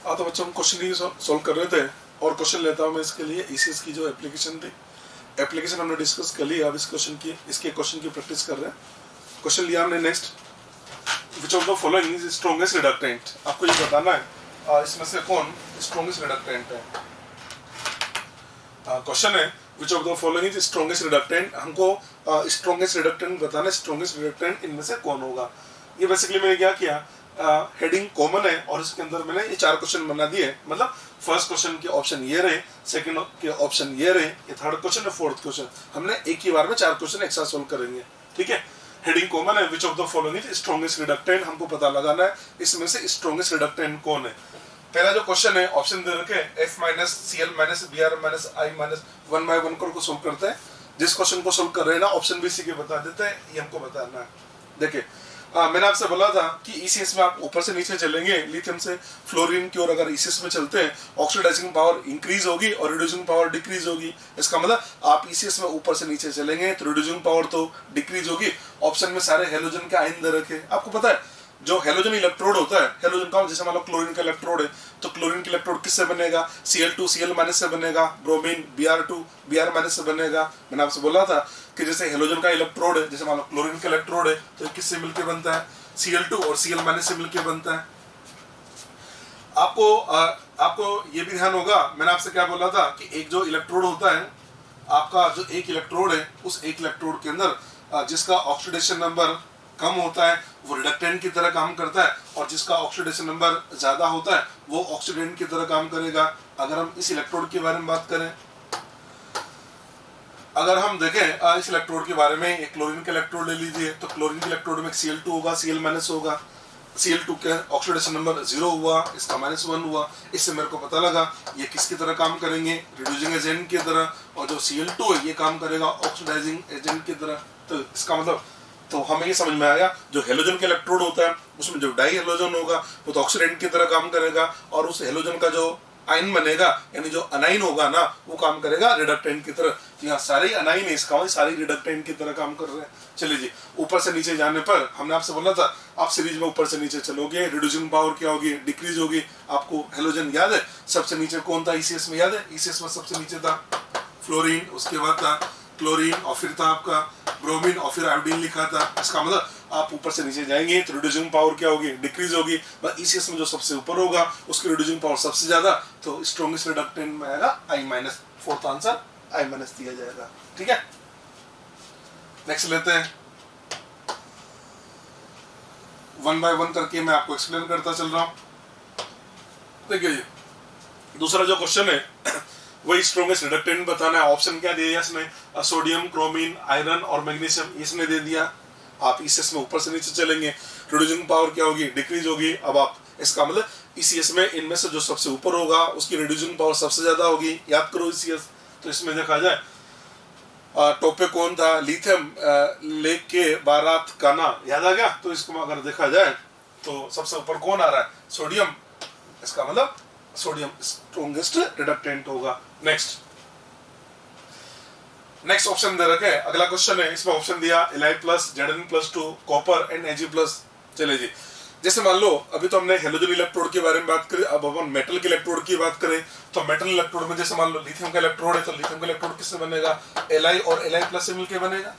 तो बच्चों हम क्वेश्चन ही सॉल्व कर रहे थे और क्वेश्चन लेता हूँ मैं इसके लिए ईसीएस की जो एप्लीकेशन थी, एप्लीकेशन हमने डिस्कस कर ली। अब इसके क्वेश्चन की प्रैक्टिस कर रहे हैं। क्वेश्चन लिया हमने next, which of the following is strongest reductant. आपको ये बताना है इसमें से कौन स्ट्रॉन्गेस्ट रिडक्टेंट है। क्वेश्चन है विच of the following is strongest reductant. हमको स्ट्रॉन्गेस्ट रिडक्टेंट बताना है, स्ट्रॉन्गेस्ट रिडक्टेंट इनमें से कौन होगा। ये बेसिकली मैंने क्या किया, हेडिंग कॉमन है और इसके अंदर मैंने ये 4 क्वेश्चन बना दिए। मतलब फर्स्ट क्वेश्चन के ऑप्शन ये रहे, सेकंड के ऑप्शन ये रहे, ये थर्ड क्वेश्चन है, फोर्थ क्वेश्चन। हमने एक ही बार में 4 क्वेश्चन एक साथ सोल्व करेंगे। ठीक है, हेडिंग कॉमन है, विच of the following is strongest reductant. हमको पता लगाना है इसमें से स्ट्रॉन्गेस्ट रिडक्टेंट कौन है। पहला जो क्वेश्चन है ऑप्शन दे रखे F minus Cl minus Br minus I minus 1/1 को सोल्व करते हैं। जिस क्वेश्चन को सोल्व कर रहे हैं ना ऑप्शन भी इसी के बता देते हैं, ये हमको बताना है। देखिए मैंने आपसे बोला था कि ईसीएस में आप ऊपर से नीचे चलेंगे, लिथियम से फ्लोरीन की ओर अगर ईसीएस में चलते हैं ऑक्सीडाइजिंग पावर इंक्रीज होगी और रिड्यूसिंग पावर डिक्रीज होगी। इसका मतलब आप ईसीएस में ऊपर से नीचे चलेंगे तो रिड्यूसिंग पावर तो डिक्रीज होगी। ऑप्शन में सारे हेलोजन के आयन दे रखे। आपको पता है जो हेलोजन इलेक्ट्रोड होता है, हेलोजन का जैसे मान लो क्लोरीन का इलेक्ट्रोड है तो क्लोरीन का इलेक्ट्रोड किससे बनेगा, Cl2 Cl माइनस से बनेगा, ब्रोमीन Br2 Br माइनस से बनेगा। मैंने आपसे बोला था कि जैसे हेलोजन का इलेक्ट्रोड है, जैसे मान लो क्लोरीन का इलेक्ट्रोड है तो किससे मिलकर बनता है, Cl2 और Cl माइनस से मिलकर बनता है। आपको ये भी ध्यान होगा, मैंने आपसे क्या बोला था कि एक जो इलेक्ट्रोड होता है, आपका जो एक इलेक्ट्रोड है उस एक इलेक्ट्रोड के अंदर जिसका ऑक्सीडेशन नंबर कम होता है वो रिडक्टेंट की तरह काम करता है और जिसका ऑक्सीडेशन नंबर ज्यादा होता है वो ऑक्सीडेंट की तरह काम करेगा। अगर हम इस इलेक्ट्रोड के बारे में बात करें, अगर हम देखें इस इलेक्ट्रोड के बारे में, एक क्लोरीन का इलेक्ट्रोड ले लीजिए तो क्लोरीन के इलेक्ट्रोड में Cl2 होगा, Cl माइनस होगा, Cl2 का ऑक्सीडेशन नंबर 0 हुआ, इसका -1 हुआ। इससे मेरे को पता लगा ये किसकी तरह काम करेंगे, रिड्यूसिंग एजेंट की तरह, और जो Cl2 है ये काम करेगा ऑक्सीडाइजिंग एजेंट की तरह। तो इसका मतलब तो हमें ये समझ में आया जो हेलोजन का इलेक्ट्रोड होता है उसमें जो डाई हेलोजन होगा वो तो ऑक्सीडेंट की तरह काम करेगा और उस हेलोजन का जो आयन बनेगा यानी जो अनाइन होगा ना वो काम करेगा रिडक्टेंट की तरह। तो यहाँ सारे अनाइन है, इसका सारी रिडक्टेंट की तरह काम कर रहे हैं। चलिए जी, ऊपर से नीचे जाने पर हमने आपसे बोला था आप सीरीज में ऊपर से नीचे चलोगे रिड्यूसिंग पावर क्या होगी, डिक्रीज होगी। आपको हेलोजन याद है, सबसे नीचे कौन था ईसीएस में, याद है ईसीएस में सबसे नीचे था फ्लोरीन, उसके बाद था क्लोरीन और फिर था आपका ब्रोमीन और फिर आयोडीन लिखा था। इसका मतलब आप ऊपर से नीचे जाएंगे तो रिड्यूसिंग पावर क्या होगी, डिक्रीज होगी। बस ईसीएस में जो सबसे ऊपर होगा उसकी रिड्यूसिंग पावर सबसे ज्यादा, तो स्ट्रॉन्गेस्ट रिडक्टेंट में आएगा I minus. Fourth answer I minus दिया जाएगा। ठीक है, नेक्स्ट लेते हैं। 1 बाय 1 करके मैं आपको एक्सप्लेन करता चल रहा हूं। देखिए दूसरा जो क्वेश्चन है वही स्ट्रॉन्गेस्ट रिडक्टेंट बताना है। ऑप्शन क्या दिया इसने, सोडियम, क्रोमीन, आयरन और मैग्नीशियम, इसने दे दिया। आप ईसीएस में ऊपर से नीचे चलेंगे, रिड्यूसिंग पावर क्या होगी, डिक्रीज होगी। अब आप इसका मतलब ईसीएस में इनमें से जो सबसे ऊपर होगा उसकी रिड्यूसिंग पावर सबसे ज्यादा होगी। याद करो ईसीएस। तो इसमें देखा जाए टॉप पे कौन था, लिथियम, लेक के बारात काना, याद आ गया। तो इसको अगर देखा जाए तो सबसे ऊपर कौन आ रहा है, सोडियम। इसका मतलब सोडियम स्ट्रॉन्गेस्ट रिडक्टेंट होगा। नेक्स्ट ऑप्शन दे रखे, अगला क्वेश्चन है, इसमें ऑप्शन दिया Li+, Zn+2, copper and Ag+। चले जी, जैसे मान लो अभी तो हमने हेलोजन इलेक्ट्रोड के बारे में बात करी, अब अपन मेटल के इलेक्ट्रोड की बात करें तो मेटल इलेक्ट्रोड में जैसे मान लो लिथियम का इलेक्ट्रोड है तो लिथियम का इलेक्ट्रोड किससे बनेगा, Li और Li+ से मिलकर बनेगा।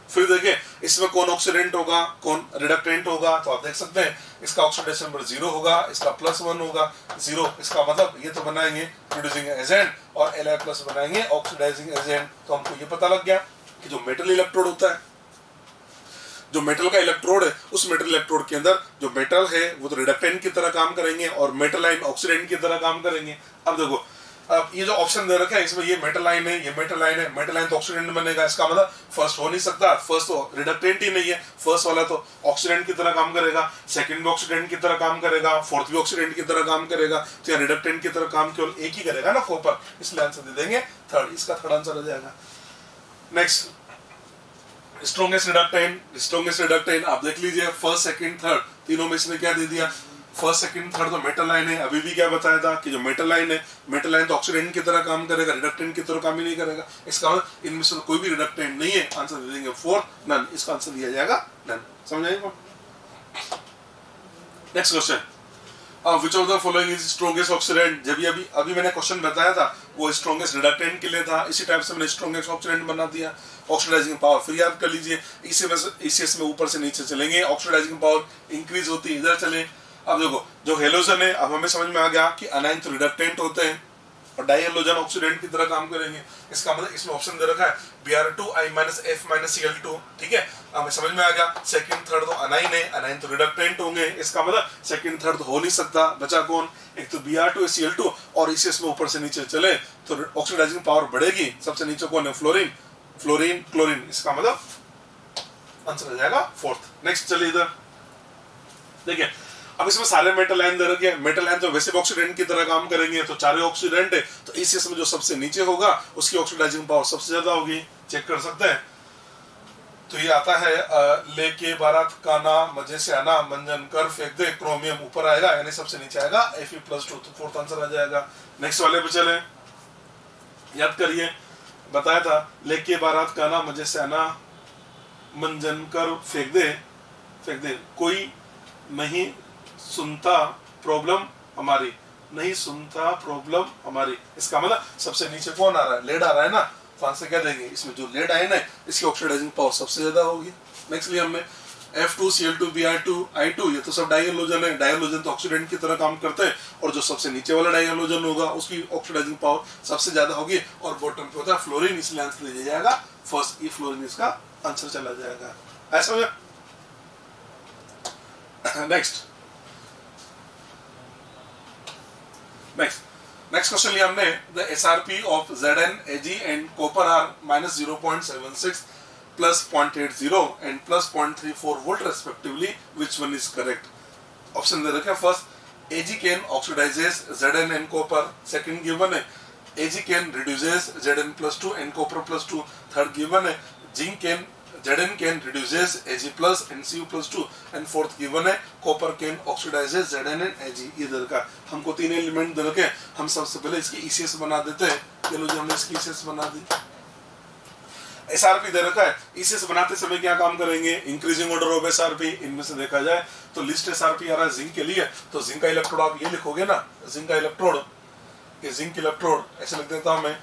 फिर देखिए इसमें कौन ऑक्सीडेंट होगा कौन रिडक्टेंट होगा, तो आप देख सकते हैं इसका ऑक्सीडेशन नंबर 0 होगा, इसका +1 होगा 0। इसका मतलब ये तो बनाएंगे रिड्यूसिंग एजेंट और Li+ बनाएंगे ऑक्सीडाइजिंग एजेंट। तो हमको ये पता लग गया कि जो मेटल इलेक्ट्रोड होता है, जो मेटल का इलेक्ट्रोड है उस मेटल इलेक्ट्रोड के अंदर जो मेटल है वो तो रिडक्टेंट की तरह काम करेंगे और मेटल आयन ऑक्सीडेंट की तरह काम करेंगे। अब देखो अब ये जो ऑप्शन दे रखा है इसमें ये मेटल आयन है, ये मेटल आयन है, मेटल आयन तो ऑक्सीडेंट बनेगा। इसका मतलब फर्स्ट हो नहीं सकता, फर्स्ट तो रिडक्टेंट ही नहीं है, फर्स्ट वाला तो ऑक्सीडेंट की तरह काम करेगा, सेकंड भी ऑक्सीडेंट की तरह काम करेगा, फोर्थ भी ऑक्सीडेंट की तरह काम करेगा। तो यहाँ रिडक्टेंट की तरह काम केवल एक ही करेगा ना, कॉपर, इसलिए आंसर दे देंगे थर्ड। इसका थर्ड आंसर आ जाएगा। नेक्स्ट स्ट्रॉन्गेस्ट रिडक्टेंट आप देख लीजिए, फर्स्ट सेकंड थर्ड तीनों में इसने क्या दे दिया, फर्स्ट सेकंड थर्ड तो मेटल लाइन है। अभी भी क्या बताया था कि जो मेटल लाइन है, मेटल लाइन तो ऑक्सीडेंट की तरह काम करेगा, रिडक्टेंट की तरह काम ही नहीं करेगा। इसका मतलब इनमें से तो कोई भी रिडक्टेंट नहीं है, आंसर दे देंगे फोर्थ नन। इसका आंसर दिया जाएगा नन। समझ आएगा। Next question, which of the following is strongest oxidant, जब अभी अभी मैंने क्वेश्चन बताया था वो स्ट्रॉन्गेस्ट रिडक्टेंट के लिए था, इसी टाइप से मैंने स्ट्रॉन्गेस्ट ऑक्सीडेंट बना दिया। ऑक्सीडाइजिंग पावर फिर याद कर लीजिए, ECS में ऊपर से नीचे चलेंगे, ऑक्सीडाइजिंग पावर इंक्रीज होती है इधर चले। अब देखो जो हेलोजन है, अब हमें समझ में आ गया कि अनाइन तो रिडक्टेंट होते हैं और डाइहेलोजन ऑक्सीडेंट की तरह काम करेंगे। इसका मतलब इसमें ऑप्शन दे रखा है Br2I-F-Cl2, ठीक है, हमें समझ में आ गया। सेकंड थर्ड तो अनाइन है, अनाइन तो रिडक्टेंट होंगे, इसका मतलब सेकंड थर्ड तो हो नहीं सकता, बचा कौन, एक तो Br2Cl2 और ECS में ऊपर से नीचे चले तो ऑक्सीडाइजिंग पावर बढ़ेगी। सबसे नीचे कौन है, फ्लोरीन, फ्लोरीन क्लोरीन, इसका मतलब आंसर आ जाएगा फोर्थ। नेक्स्ट चलिए इधर देखिए, अब इसमें सारे मेटल आयन दे रखे हैं, मेटल आयन तो वैसे ऑक्सीडेंट की तरह काम करेंगे, तो चारों ऑक्सीडेंट है, तो ECS में जो सबसे नीचे होगा उसकी ऑक्सीडाइजिंग पावर सबसे ज्यादा होगी, चेक कर सकते हैं। तो ये आता है लेके बारात काना मजे से आना मंजन कर फेंक दे, क्रोमियम ऊपर आएगा यानी सबसे नीचे आएगा Fe+2, तो फोर्थ आंसर आ जाएगा। नेक्स्ट वाले पे चले, याद करिए बताया था लेके बारात काना मजे से आना मंजन कर फेंक दे, कोई नहीं सुनता प्रॉब्लम हमारी, नहीं सुनता प्रॉब्लम हमारी, इसका मतलब सबसे नीचे कौन आ रहा है, लेड आ रहा है ना, तो आंसर क्या देंगे, इसमें जो लेड आयन है इसकी ऑक्सीडाइजिंग पावर सबसे ज्यादा होगी। नेक्स्ट लिया हमने F2Cl2Br2I2, ये तो सब डाइहेलोजन है, डाइहेलोजन तो ऑक्सीडेंट की तरह काम करते हैं और जो सबसे नीचे वाला डाइहेलोजन होगा उसकी ऑक्सीडाइजिंग पावर सबसे ज्यादा होगी और बॉटम पे होता है फ्लोरीन, इसलिए आंसर दिया जाएगा फर्स्ट, ई फ्लोरीन इसका आंसर चला जाएगा। ऐसा में नेक्स्ट क्वेश्चन लिया हमने, the SRP of Zn, Ag and copper are -0.76 plus 0.80 and plus 0.34 volt respectively, which one is correct? Option दे रखे, first Ag can oxidizes Zn and copper, second given है Ag can reduces Zn+2 and copper+2, third given है Zn can reduces Ag+ and Cu+2 and fourth given है copper can oxidizes Zn and Ag। इधर का हमको तीन element दे रखे, हम सबसे पहले इसकी ECS बना देते हैं, चलो जी हमने इसकी ECS बना दी। SRP दे रखा है, ECS बनाते समय क्या काम करेंगे, इंक्रीजिंग ऑर्डर ऑफ SRP, इनमें से देखा जाए तो लिस्ट SRP आ रहा है जिंक के लिए, तो जिंक का इलेक्ट्रोड आप ये लिखोगे ना, जिंक का इलेक्ट्रोड, ये जिंक इलेक्ट्रोड ऐसे लिख देता हूं मैं,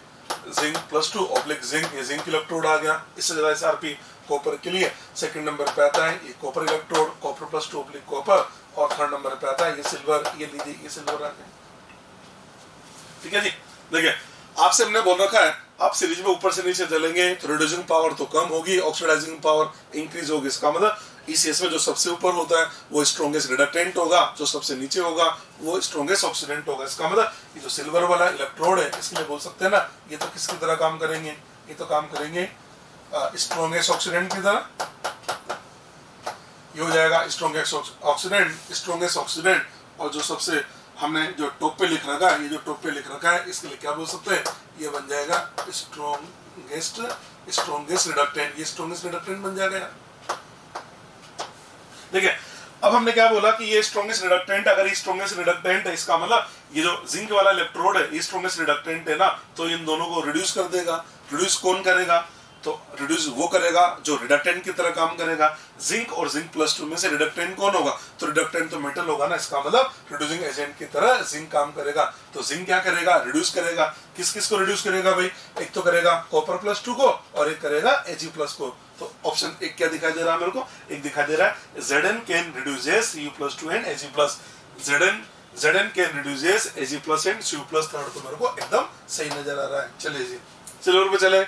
Zn+2 ऑब्लिक जिंक, ये जिंक इलेक्ट्रोड आ गया। इससे ज्यादा SRP कॉपर के लिए सेकंड नंबर पे आता है ये copper electrode, copper+2 oblique copper, और थर्ड नंबर पे आता है ये सिल्वर, ये लीजिए ये सिल्वर आ गया, ठीक है जी। देखिए आपसे हमने बोल रखा है आप सीरीज में ऊपर से नीचे चलेंगे तो रिड्यूसिंग पावर तो कम होगी, ऑक्सीडाइजिंग पावर इंक्रीज होगी, इसका मतलब ECS में जो सबसे ऊपर होता है वो स्ट्रॉन्गेस्ट रिडक्टेंट होगा, जो सबसे नीचे होगा वो स्ट्रॉन्गेस्ट ऑक्सीडेंट होगा। इसका मतलब ये जो सिल्वर वाला इलेक्ट्रोड है इसके लिए बोल सकते हैं ना, ये तो किसकी तरह काम करेंगे, ये तो काम करेंगे स्ट्रॉन्गेस्ट ऑक्सीडेंट की तरह, ये हो जाएगा स्ट्रॉन्गेस्ट ऑक्सीडेंट। और जो सबसे हमने जो टॉप पे लिख रखा है, ये जो टॉप पे लिख रखा है इसके लिए क्या बोल सकते हैं, ये बन जाएगा स्ट्रॉन्गेस्ट रिडक्टेंट, ये स्ट्रॉन्गेस्ट रिडक्टेंट बन जाएगा। देखिए अब हमने क्या बोला कि ये स्ट्रॉन्गेस्ट रिडक्टेंट, अगर ये स्ट्रॉन्गेस्ट रिडक्टेंट है इसका मतलब ये जो जिंक वाला इलेक्ट्रोड है ये स्ट्रॉन्गेस्ट रिडक्टेंट है ना, तो इन दोनों को रिड्यूस कर देगा। रिड्यूस कौन करेगा, तो रिड्यूस वो करेगा जो रिडक्टेंट की तरह काम करेगा। जिंक और Zn+2 में से रिडक्टेंट कौन होगा, तो रिडक्टेंट तो मेटल होगा ना, इसका मतलब रिड्यूसिंग एजेंट की तरह जिंक काम करेगा। तो जिंक क्या करेगा, रिड्यूस करेगा, किस किस को रिड्यूस करेगा भाई, एक तो करेगा copper+2 को और एक करेगा Ag+ को। तो ऑप्शन एक क्या दिखाई दे रहा है मेरे को, एक दिखाई दे रहा है Zn can reduces Cu+2 and Ag+, Zn can reduces Ag+ and Cu+, third को मेरे को एकदम सही नजर आ रहा है। चलिए जी सिल्वर पे चले,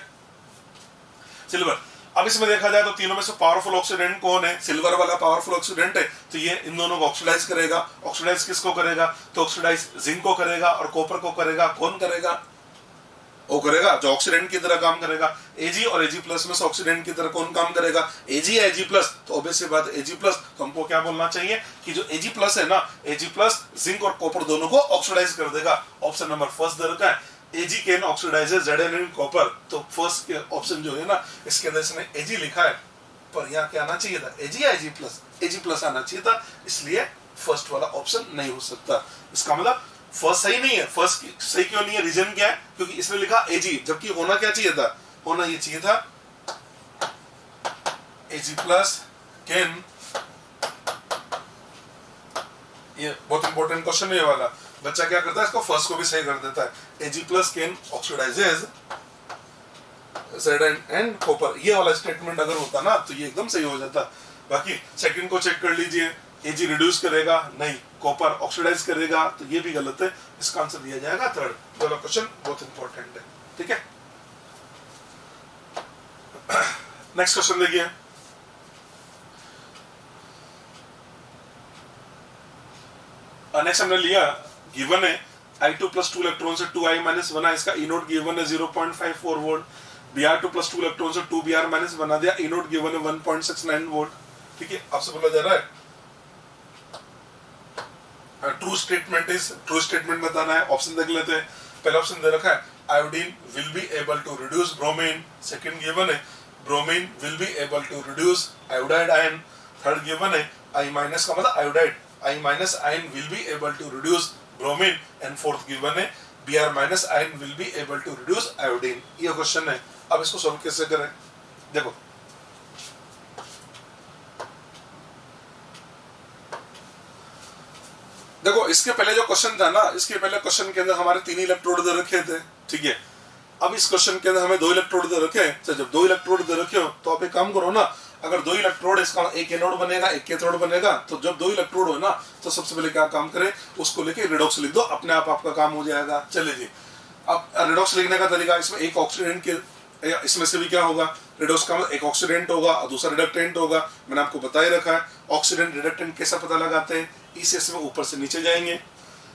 सिल्वर अब इसमें देखा जाए तो तीनों में से पावरफुल ऑक्सीडेंट कौन है, सिल्वर वाला पावरफुल ऑक्सीडेंट है, तो ये इन दोनों को ऑक्सीडाइज करेगा। ऑक्सीडाइज किसको करेगा, तो ऑक्सीडाइज जिंक को करेगा और कॉपर को करेगा। कौन करेगा, वो करेगा जो ऑक्सीडेंट की तरह काम करेगा। Ag और Ag+ में से ऑक्सीडेंट की तरह कौन काम करेगा, Ag या Ag+, तो ऑब्वियस बात Ag+, तो हमको क्या बोलना चाहिए कि जो Ag+ है ना, Ag+ जिंक और कॉपर दोनों को ऑक्सीडाइज कर देगा। ऑप्शन नंबर फर्स्ट दे रखा है Ag can oxidizes Zn and copper, तो फर्स्ट ऑप्शन जो है ना इसके अंदर इसने Ag लिखा है, पर यहाँ क्या आना चाहिए था, Ag या Ag+ आना चाहिए था, इसलिए फर्स्ट वाला ऑप्शन नहीं हो सकता। इसका मतलब फर्स्ट सही नहीं है। फर्स्ट सही क्यों नहीं है, रीजन क्या है, क्योंकि इसने लिखा Ag, जबकि होना क्या चाहिए था, होना ये चाहिए था Ag+ can, ये बहुत इंपॉर्टेंट क्वेश्चन है ये वाला। बच्चा क्या करता है, इसको फर्स्ट को भी सही कर देता है। Ag plus can oxidises Zn and copper, ये वाला स्टेटमेंट अगर होता ना तो ये एकदम सही हो जाता। बाकी सेकंड को चेक कर लीजिए, Ag रिड्यूस करेगा नहीं, कॉपर ऑक्सीडाइज करेगा, तो ये भी गलत है। इसका आंसर दिया जाएगा थर्ड। वाला क्वेश्चन बहुत इंपॉर्टेंट है, ठीक है। नेक्स्ट क्वेश्चन देखिए, नेक्स्ट हमने लिया, गिवन है I2 प्लस 2 इलेक्ट्रॉन से 2I माइनस बना, इसका E नोट गिवन है 0.54 वोल्ट। Br2 प्लस 2 इलेक्ट्रॉन से 2Br माइनस बना दिया, E नोट गिवन है 1.69 वोल्ट, ठीक है। आपसे बोला जा रहा है true statement is, true statement बताना है। ऑप्शन देख लेते हैं। पहला ऑप्शन दे रखा है iodine will be able to reduce bromine, second given है bromine will be able to reduce iodide ion, third given है I माइनस का मतलब iodide, I minus ion will be able to reduce bromine, and fourth given है Br minus ion will be able to reduce iodine. ये question है। अब इसको solve कैसे करें, देखो देखो इसके पहले जो क्वेश्चन था ना, इसके पहले क्वेश्चन के अंदर हमारे 3 इलेक्ट्रोड दे रखे थे, ठीक है। अब इस क्वेश्चन के अंदर हमें 2 इलेक्ट्रोड दे रखे हैं। तो जब 2 इलेक्ट्रोड दे रखे हो तो आप एक काम करो ना, अगर 2 इलेक्ट्रोड, इसका एक एनोड बनेगा एक कैथोड बनेगा, तो जब 2 इलेक्ट्रोड हो ना तो सबसे पहले क्या काम करें, उसको लेके रिडॉक्स लिख दो, अपने आप आपका काम हो जाएगा। चलिए जी, अब रिडॉक्स लिखने का तरीका, इसमें एक ऑक्सीडेंट के, इसमें से भी क्या होगा, रिडॉक्स का मतलब एक ऑक्सीडेंट होगा और दूसरा रिडक्टेंट होगा। मैंने आपको बता ही रखा है ऑक्सीडेंट रिडक्टेंट कैसा पता लगाते हैं, इस में ऊपर से नीचे जाएंगे,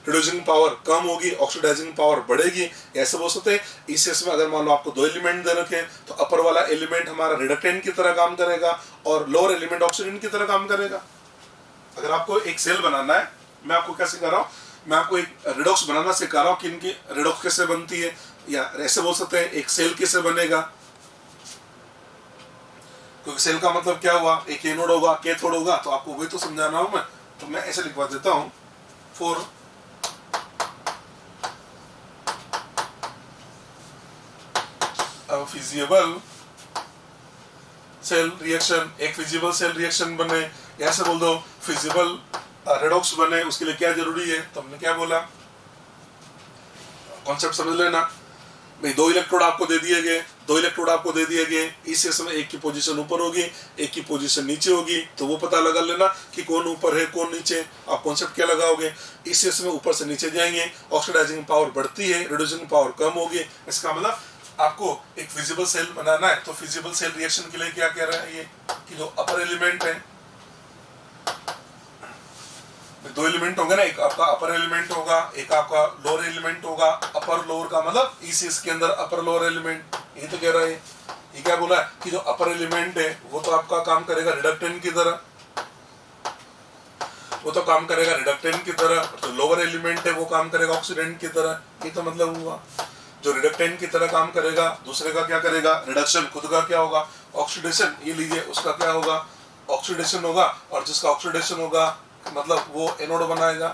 रिड्यूसिंग पावर कम होगी, ऑक्सीडाइजिंग पावर बढ़ेगी, ऐसे बोल सकते हैं। इस में अगर मान लो आपको 2 एलिमेंट दे रखे हैं तो अपर वाला एलिमेंट हमारा रिडक्टेंट की तरह काम करेगा और लोअर एलिमेंट ऑक्सीडेंट की तरह काम करेगा। अगर आपको एक सेल बनाना है, मैं आपको क्या सिखा रहा हूँ, मैं आपको एक रिडॉक्स बनाना सिखा रहा हूँ कि इनकी रिडॉक्स कैसे बनती है, या ऐसे बोल सकते हैं एक सेल कैसे बनेगा। क्योंकि सेल का मतलब क्या हुआ, एक एनोड होगा कैथोड होगा, तो आपको वही तो समझाना हूं मैं। तो मैं ऐसे लिखवा देता हूं, फॉर फिजिबल सेल रिएक्शन, एक फिजिबल सेल रिएक्शन बने, या ऐसे बोल दो फिजिबल रिडॉक्स बने, उसके लिए क्या जरूरी है, तो हमने क्या बोला, कॉन्सेप्ट समझ लेना भाई। 2 इलेक्ट्रोड आपको दे दिए गए, 2 इलेक्ट्रोड आपको दे दिए गए, इस में एक की पोजीशन ऊपर होगी एक की पोजीशन नीचे होगी, तो वो पता लगा लेना कि कौन ऊपर है कौन नीचे। आप कॉन्सेप्ट क्या लगाओगे, इस में ऊपर से नीचे जाएंगे, ऑक्सीडाइजिंग पावर बढ़ती है, रिड्यूसिंग पावर कम होगी। इसका मतलब आपको एक फिजिबल सेल बनाना है, तो फिजिबल सेल रिएक्शन के लिए क्या कह रहा है ये, कि जो अपर एलिमेंट है, 2 एलिमेंट होंगे ना, एक आपका अपर एलिमेंट होगा एक आपका लोअर एलिमेंट होगा। अपर लोअर का मतलब इसके अंदर अपर लोअर एलिमेंट, ये तो कह रहा है। ये क्या बोला है कि जो अपर एलिमेंट है वो तो आपका काम करेगा रिडक्टेंट की तरह, वो तो काम करेगा रिडक्टेंट की तरह, तो लोअर एलिमेंट है वो काम करेगा ऑक्सीडेंट की तरह। ये तो मतलब हुआ, जो रिडक्टेंट की तरह काम करेगा दूसरे का क्या करेगा, रिडक्शन, खुद का क्या होगा ऑक्सीडेशन। ये लीजिए उसका क्या होगा ऑक्सीडेशन होगा, और जिसका ऑक्सीडेशन होगा मतलब वो एनोड बनाएगा,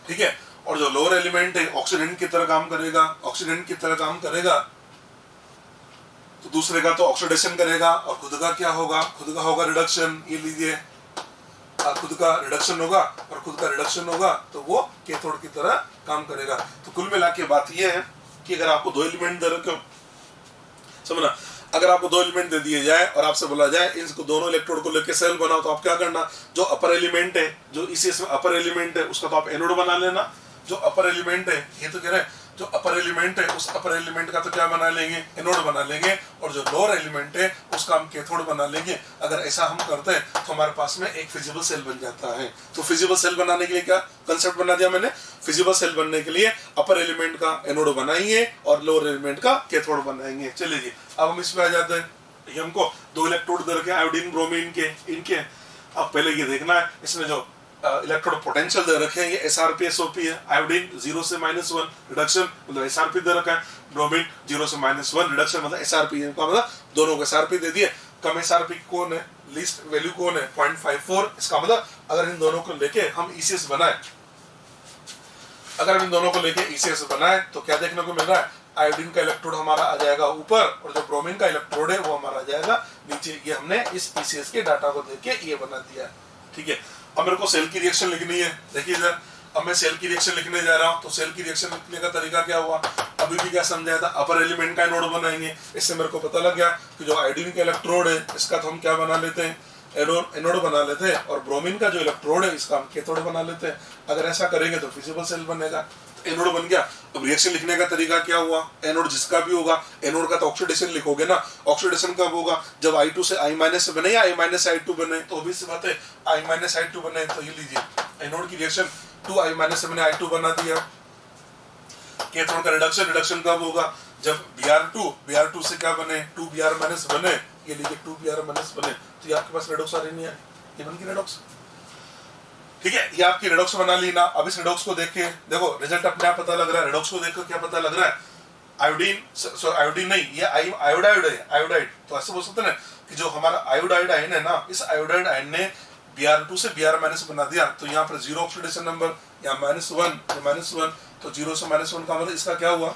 ठीक है। और जो लोअर एलिमेंट है ऑक्सीडेंट की तरह काम करेगा, ऑक्सीडेंट की तरह काम करेगा, तो दूसरे का तो ऑक्सीडेशन करेगा, और खुद का क्या होगा, खुद का होगा रिडक्शन। ये लीजिए खुद का रिडक्शन होगा और खुद का रिडक्शन होगा, तो वो कैथोड की तरह काम करेगा। तो कुल मिला के बात ये है कि अगर आपको 2 एलिमेंट दे रखे हो, समझना, अगर आपको 2 एलिमेंट दे दिए जाए और आपसे बोला जाए इनको दोनों इलेक्ट्रोड को लेकर सेल बनाओ, तो आप क्या करना, जो अपर एलिमेंट है, जो इसमें अपर एलिमेंट है उसका तो आप एनोड बना लेना। जो अपर एलिमेंट है, ये तो कह रहे हैं जो अपर एलिमेंट है उस अपर एलिमेंट का तो क्या बना लेंगे, एनोड बना लेंगे, और जो लोअर एलिमेंट है उसका हम कैथोड बना लेंगे। अगर ऐसा हम करते हैं तो हमारे पास में एक फिजिबल सेल बन जाता है। तो फिजिबल सेल बनाने के लिए क्या कंसेप्ट बना दिया मैंने, फिजिबल सेल बनने के लिए अपर एलिमेंट का एनोड बनाएंगे और लोअर एलिमेंट का कैथोड बनाएंगे। चलिए जी, अब हम इसमें आ जाते हैं। ये हमको 2 इलेक्ट्रोड दे रखे आयोडीन ब्रोमीन के, इनके अब पहले ये देखना है इसमें जो इलेक्ट्रोड पोटेंशियल दे रखे हैं, ये एसआरपी एसओपी है। आयोडीन 0 से -1 रिडक्शन मतलब एसआरपी दे रखा है, ब्रोमीन 0 से -1 रिडक्शन मतलब एसआरपी है, मतलब दोनों को एसआरपी दे दिए। कम एसआरपी कौन है, लीस्ट वैल्यू कौन है 0.54। इसका मतलब अगर इन दोनों को लेके हम ईसीएस बनाए, अगर हम इन दोनों को लेके ईसीएस बनाए तो क्या देखने को मिल रहा है, आयोडीन का इलेक्ट्रोड हमारा आ जाएगा ऊपर और जो ब्रोमीन का इलेक्ट्रोड है वो हमारा आ जाएगा नीचे। ये हमने इस ईसीएस के डाटा को देख के ये बना दिया, ठीक है। अब मेरे को सेल की रिएक्शन लिखनी है, देखिए इधर अब मैं सेल की रिएक्शन लिखने जा रहा हूँ। तो सेल की रिएक्शन लिखने का तरीका क्या हुआ, अभी भी क्या समझाया था, अपर एलिमेंट का एनोड बनाएंगे। इससे मेरे को पता लग गया कि जो आयोडीन का इलेक्ट्रोड है इसका तो हम क्या बना लेते हैं, एनोड बना लेते हैं, और ब्रोमीन का जो इलेक्ट्रोड है इसका हम कैथोड बना लेते हैं। अगर ऐसा करेंगे तो फिजिबल सेल बनेगा, एनोड बन गया। अब रिएक्शन लिखने का तरीका क्या हुआ, एनोड जिसका भी होगा, एनोड का तो ऑक्सीडेशन लिखोगे ना, ऑक्सीडेशन कब होगा, जब I2 से I- बने या I-I2 बने, तो obvious सी बात है I-I2 बने। तो ये लीजिए एनोड की रिएक्शन 2I- से मैंने I2 बना दिया। कैथोड का रिडक्शन कब होगा, जब Br2 से क्या बने, 2Br- बने, ये लीजिए 2Br- बने, तो ये आपके पास रेडॉक्स आ रही है, ये बन की रेडॉक्स। ठीक है, ये आपकी रेडॉक्स बना ली ना। अब इस रेडॉक्स को देख के देखो रिजल्ट अपने आप पता लग रहा है। रेडॉक्स को देखकर क्या पता लग रहा है, आयोडीन नहीं, ये आयोडाइड है, आयोडाइड। तो ऐसे बोल सकते हैं ना कि जो हमारा आयोडाइड आयन है ना, इस आयोडाइड आयन ने Br2 से Br- बना दिया। तो यहाँ पर जीरो ऑक्सीडेशन नंबर, यहाँ -1, तो 0 से -1 का मतलब इसका क्या हुआ,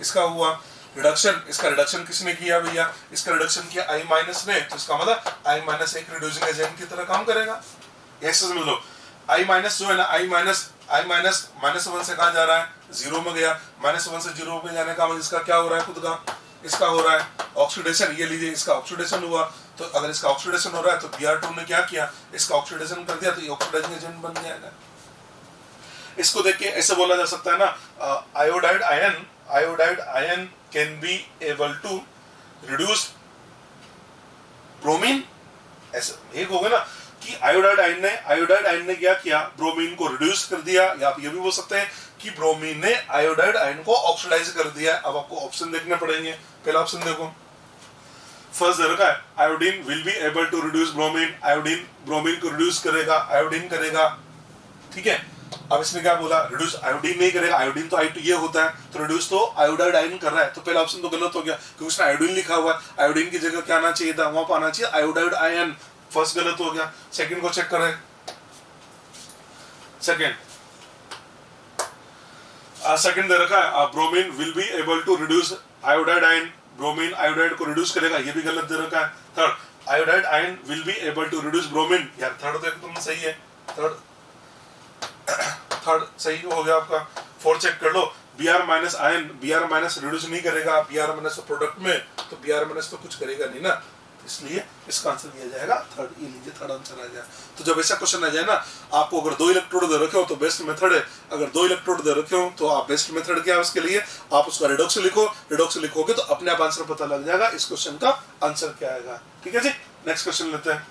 इसका हुआ रिडक्शन। इसका रिडक्शन किसने किया भैया, इसका रिडक्शन किया I- ने। तो इसका मतलब I- एक रिड्यूसिंग एजेंट की तरह काम करेगा। ऐसे समझ लो, I- जो है ना, -1 से कहाँ जा रहा है, 0 में गया। -1 से 0 में जाने का मतलब इसका क्या हो रहा है, खुद का इसका हो रहा है ऑक्सीडेशन। ये लीजिए इसका ऑक्सीडेशन हुआ। तो अगर इसका ऑक्सीडेशन हो रहा है तो Br2 ने क्या किया, इसका ऑक्सीडेशन कर दिया, तो ये ऑक्सीडाइजिंग एजेंट बन जाएगा। इसको देख के ऐसे बोला जा सकता है ना, iodide ion can be able to reduce bromine. ऐसे एक होगा ना कि आयोडाइड आयन ने क्या किया, ब्रोमीन को रिड्यूस कर दिया, या आप ये भी बोल सकते हैं कि ब्रोमीन ने आयोडाइड आयन को ऑक्सीडाइज कर दिया। अब आपको ऑप्शन देखने पड़ेंगे। पहला ऑप्शन देखो, फर्स्ट दे रखा है iodine will be able to reduce bromine, iodine bromine को रिड्यूस करेगा, आयोडीन करेगा। ठीक है, अब इसने क्या बोला, रिड्यूस आयोडीन नहीं करेगा, आयोडीन तो I2 ये होता है, तो रिड्यूस तो आयोडाइड आयन कर रहा है। तो पहला ऑप्शन तो गलत हो गया क्योंकि उसने आयोडीन लिखा हुआ है, आयोडीन की जगह क्या आना चाहिए था, वहां पर आना चाहिए आयोडाइड आयन। फर्स्ट गलत हो गया। सेकंड को चेक करें, सेकंड दे रखा है bromine will be able to reduce iodide ion, bromine iodide को रिड्यूस करेगा, ये भी गलत दे रखा है। Third iodide ion will be able to reduce bromine, यार थर्ड तो एकदम सही है, थर्ड सही हो गया आपका। फोर्थ चेक कर लो, Br- आयन Br- रिड्यूस नहीं करेगा, Br- तो प्रोडक्ट में, तो Br- तो कुछ करेगा नहीं ना, इसलिए इसका आंसर दिया जाएगा थर्ड। ये लीजिए थर्ड आंसर आ गया। तो जब ऐसा क्वेश्चन आ जाए ना, आपको अगर 2 इलेक्ट्रोड दे रखे हो तो बेस्ट मेथड है, अगर 2 इलेक्ट्रोड दे रखे हो तो आप बेस्ट मेथड क्या है उसके लिए, आप उसका रिडॉक्स लिखो, रिडॉक्स लिखोगे तो अपने आप आंसर पता लग जाएगा इस क्वेश्चन का आंसर क्या आएगा। ठीक है जी, नेक्स्ट क्वेश्चन लेते हैं।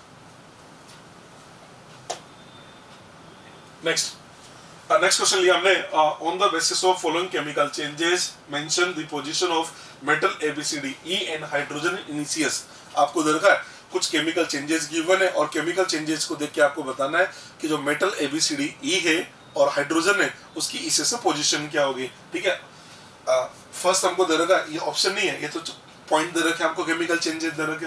नेक्स्ट क्वेश्चन लिया हमने, on the basis of following chemical changes mention the position of metal ABCD E and hydrogen इनिशियस। आपको दे रखा है कुछ केमिकल चेंजेस गिवन है, और केमिकल चेंजेस को देख के आपको बताना है कि जो मेटल ABCD E है और हाइड्रोजन है उसकी इसी से पोजीशन क्या होगी। ठीक है, फर्स्ट हमको दे रखा है, ये ऑप्शन नहीं है, ये तो पॉइंट दे रखे हमको, केमिकल चेंजेस दे रखे।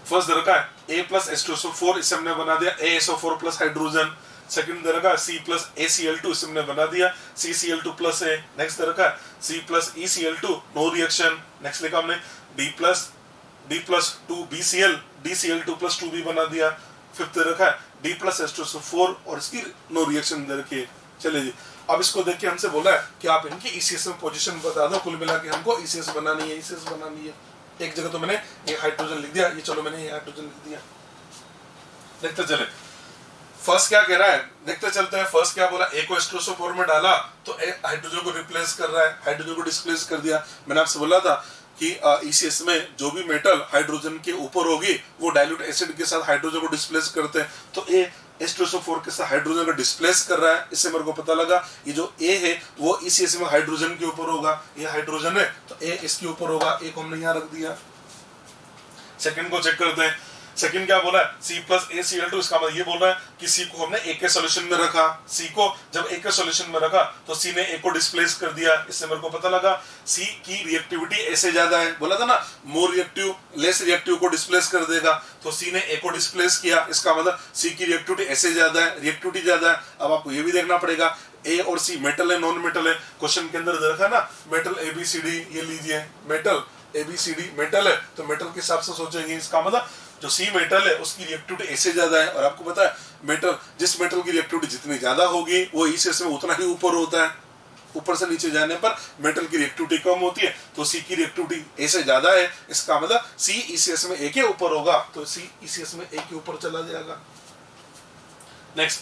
फर्स्ट दे रखा है A+H2SO4, इससे हमने बना दिया ASO4 प्लस हाइड्रोजन। सेकंड दे रखा है C+ACl2, इससे हमने बना दिया CCl2 प्लस है। नेक्स्ट दे रखा है C+ECl2, नो रिएक्शन। नेक्स्ट लिखा हमने D+2BCl, DCl2 प्लस 2 भी बना दिया। फिफ्थ दे रखा है D+H2SO4 और इसकी नो रिएक्शन दे रखी है। चलिए जी, अब इसको देख के हमसे बोला है कि आप इनकी ECS में पोजीशन बता दो। कुल मिला के हमको ECS बनानी है, ECS बनानी है। एक जगह तो मैंने ये हाइड्रोजन लिख दिया, ये चलो मैंने ये हाइड्रोजन लिख दिया। देखते चले फर्स्ट क्या कह रहा है, देखते चलते हैं। फर्स्ट क्या बोला, A को H2SO4 में डाला तो हाइड्रोजन को रिप्लेस कर रहा है, हाइड्रोजन को डिस्प्लेस कर दिया। मैंने आपसे बोला था कि ECS में जो भी मेटल हाइड्रोजन के ऊपर होगी वो डाइल्यूट एसिड के साथ हाइड्रोजन को डिस्प्लेस करते हैं। तो H2SO4 के साथ हाइड्रोजन को डिस्प्लेस कर रहा है। इससे मेरे को पता लगा ये जो A है वो ECS में हाइड्रोजन के ऊपर होगा। ये हाइड्रोजन है तो A इसके ऊपर होगा, A को हमने यहाँ रख दिया। सेकंड को चेक करते हैं। सेकंड क्या बोला है, C+ACl2, इसका मतलब ये बोल रहा है कि C को हमने A के सॉल्यूशन में रखा। C को जब A के सॉल्यूशन में रखा तो C ने A को डिस्प्लेस कर दिया। इससे मेरे को पता लगा C की रिएक्टिविटी A से ज्यादा है। बोला था ना मोर रिएक्टिव लेस रिएक्टिव को डिस्प्लेस कर देगा, तो C ने A को डिस्प्लेस किया। इसका मतलब C की रिएक्टिविटी A से ज्यादा है, रिएक्टिविटी ज्यादा है। अब आपको ये भी देखना पड़ेगा A और C मेटल है नॉन मेटल है। क्वेश्चन के अंदर देखा ना मेटल ABCD, ये लीजिए मेटल ABCD मेटल है तो मेटल के हिसाब से सोचेंगे। इसका मतलब जो सी मेटल है उसकी रिएक्टिविटी ए से ज्यादा है, और आपको पता है मेटल, जिस मेटल की रिएक्टिविटी जितनी ज्यादा होगी वो ECS में उतना ही ऊपर होता है, ऊपर से नीचे जाने पर मेटल की रिएक्टिविटी कम होती है, तो सी की रिएक्टिविटी ए से ज्यादा है, इसका मतलब सी ECS में ए के ऊपर होगा, तो सी ECS में ए के ऊपर चला जाएगा। नेक्स्ट,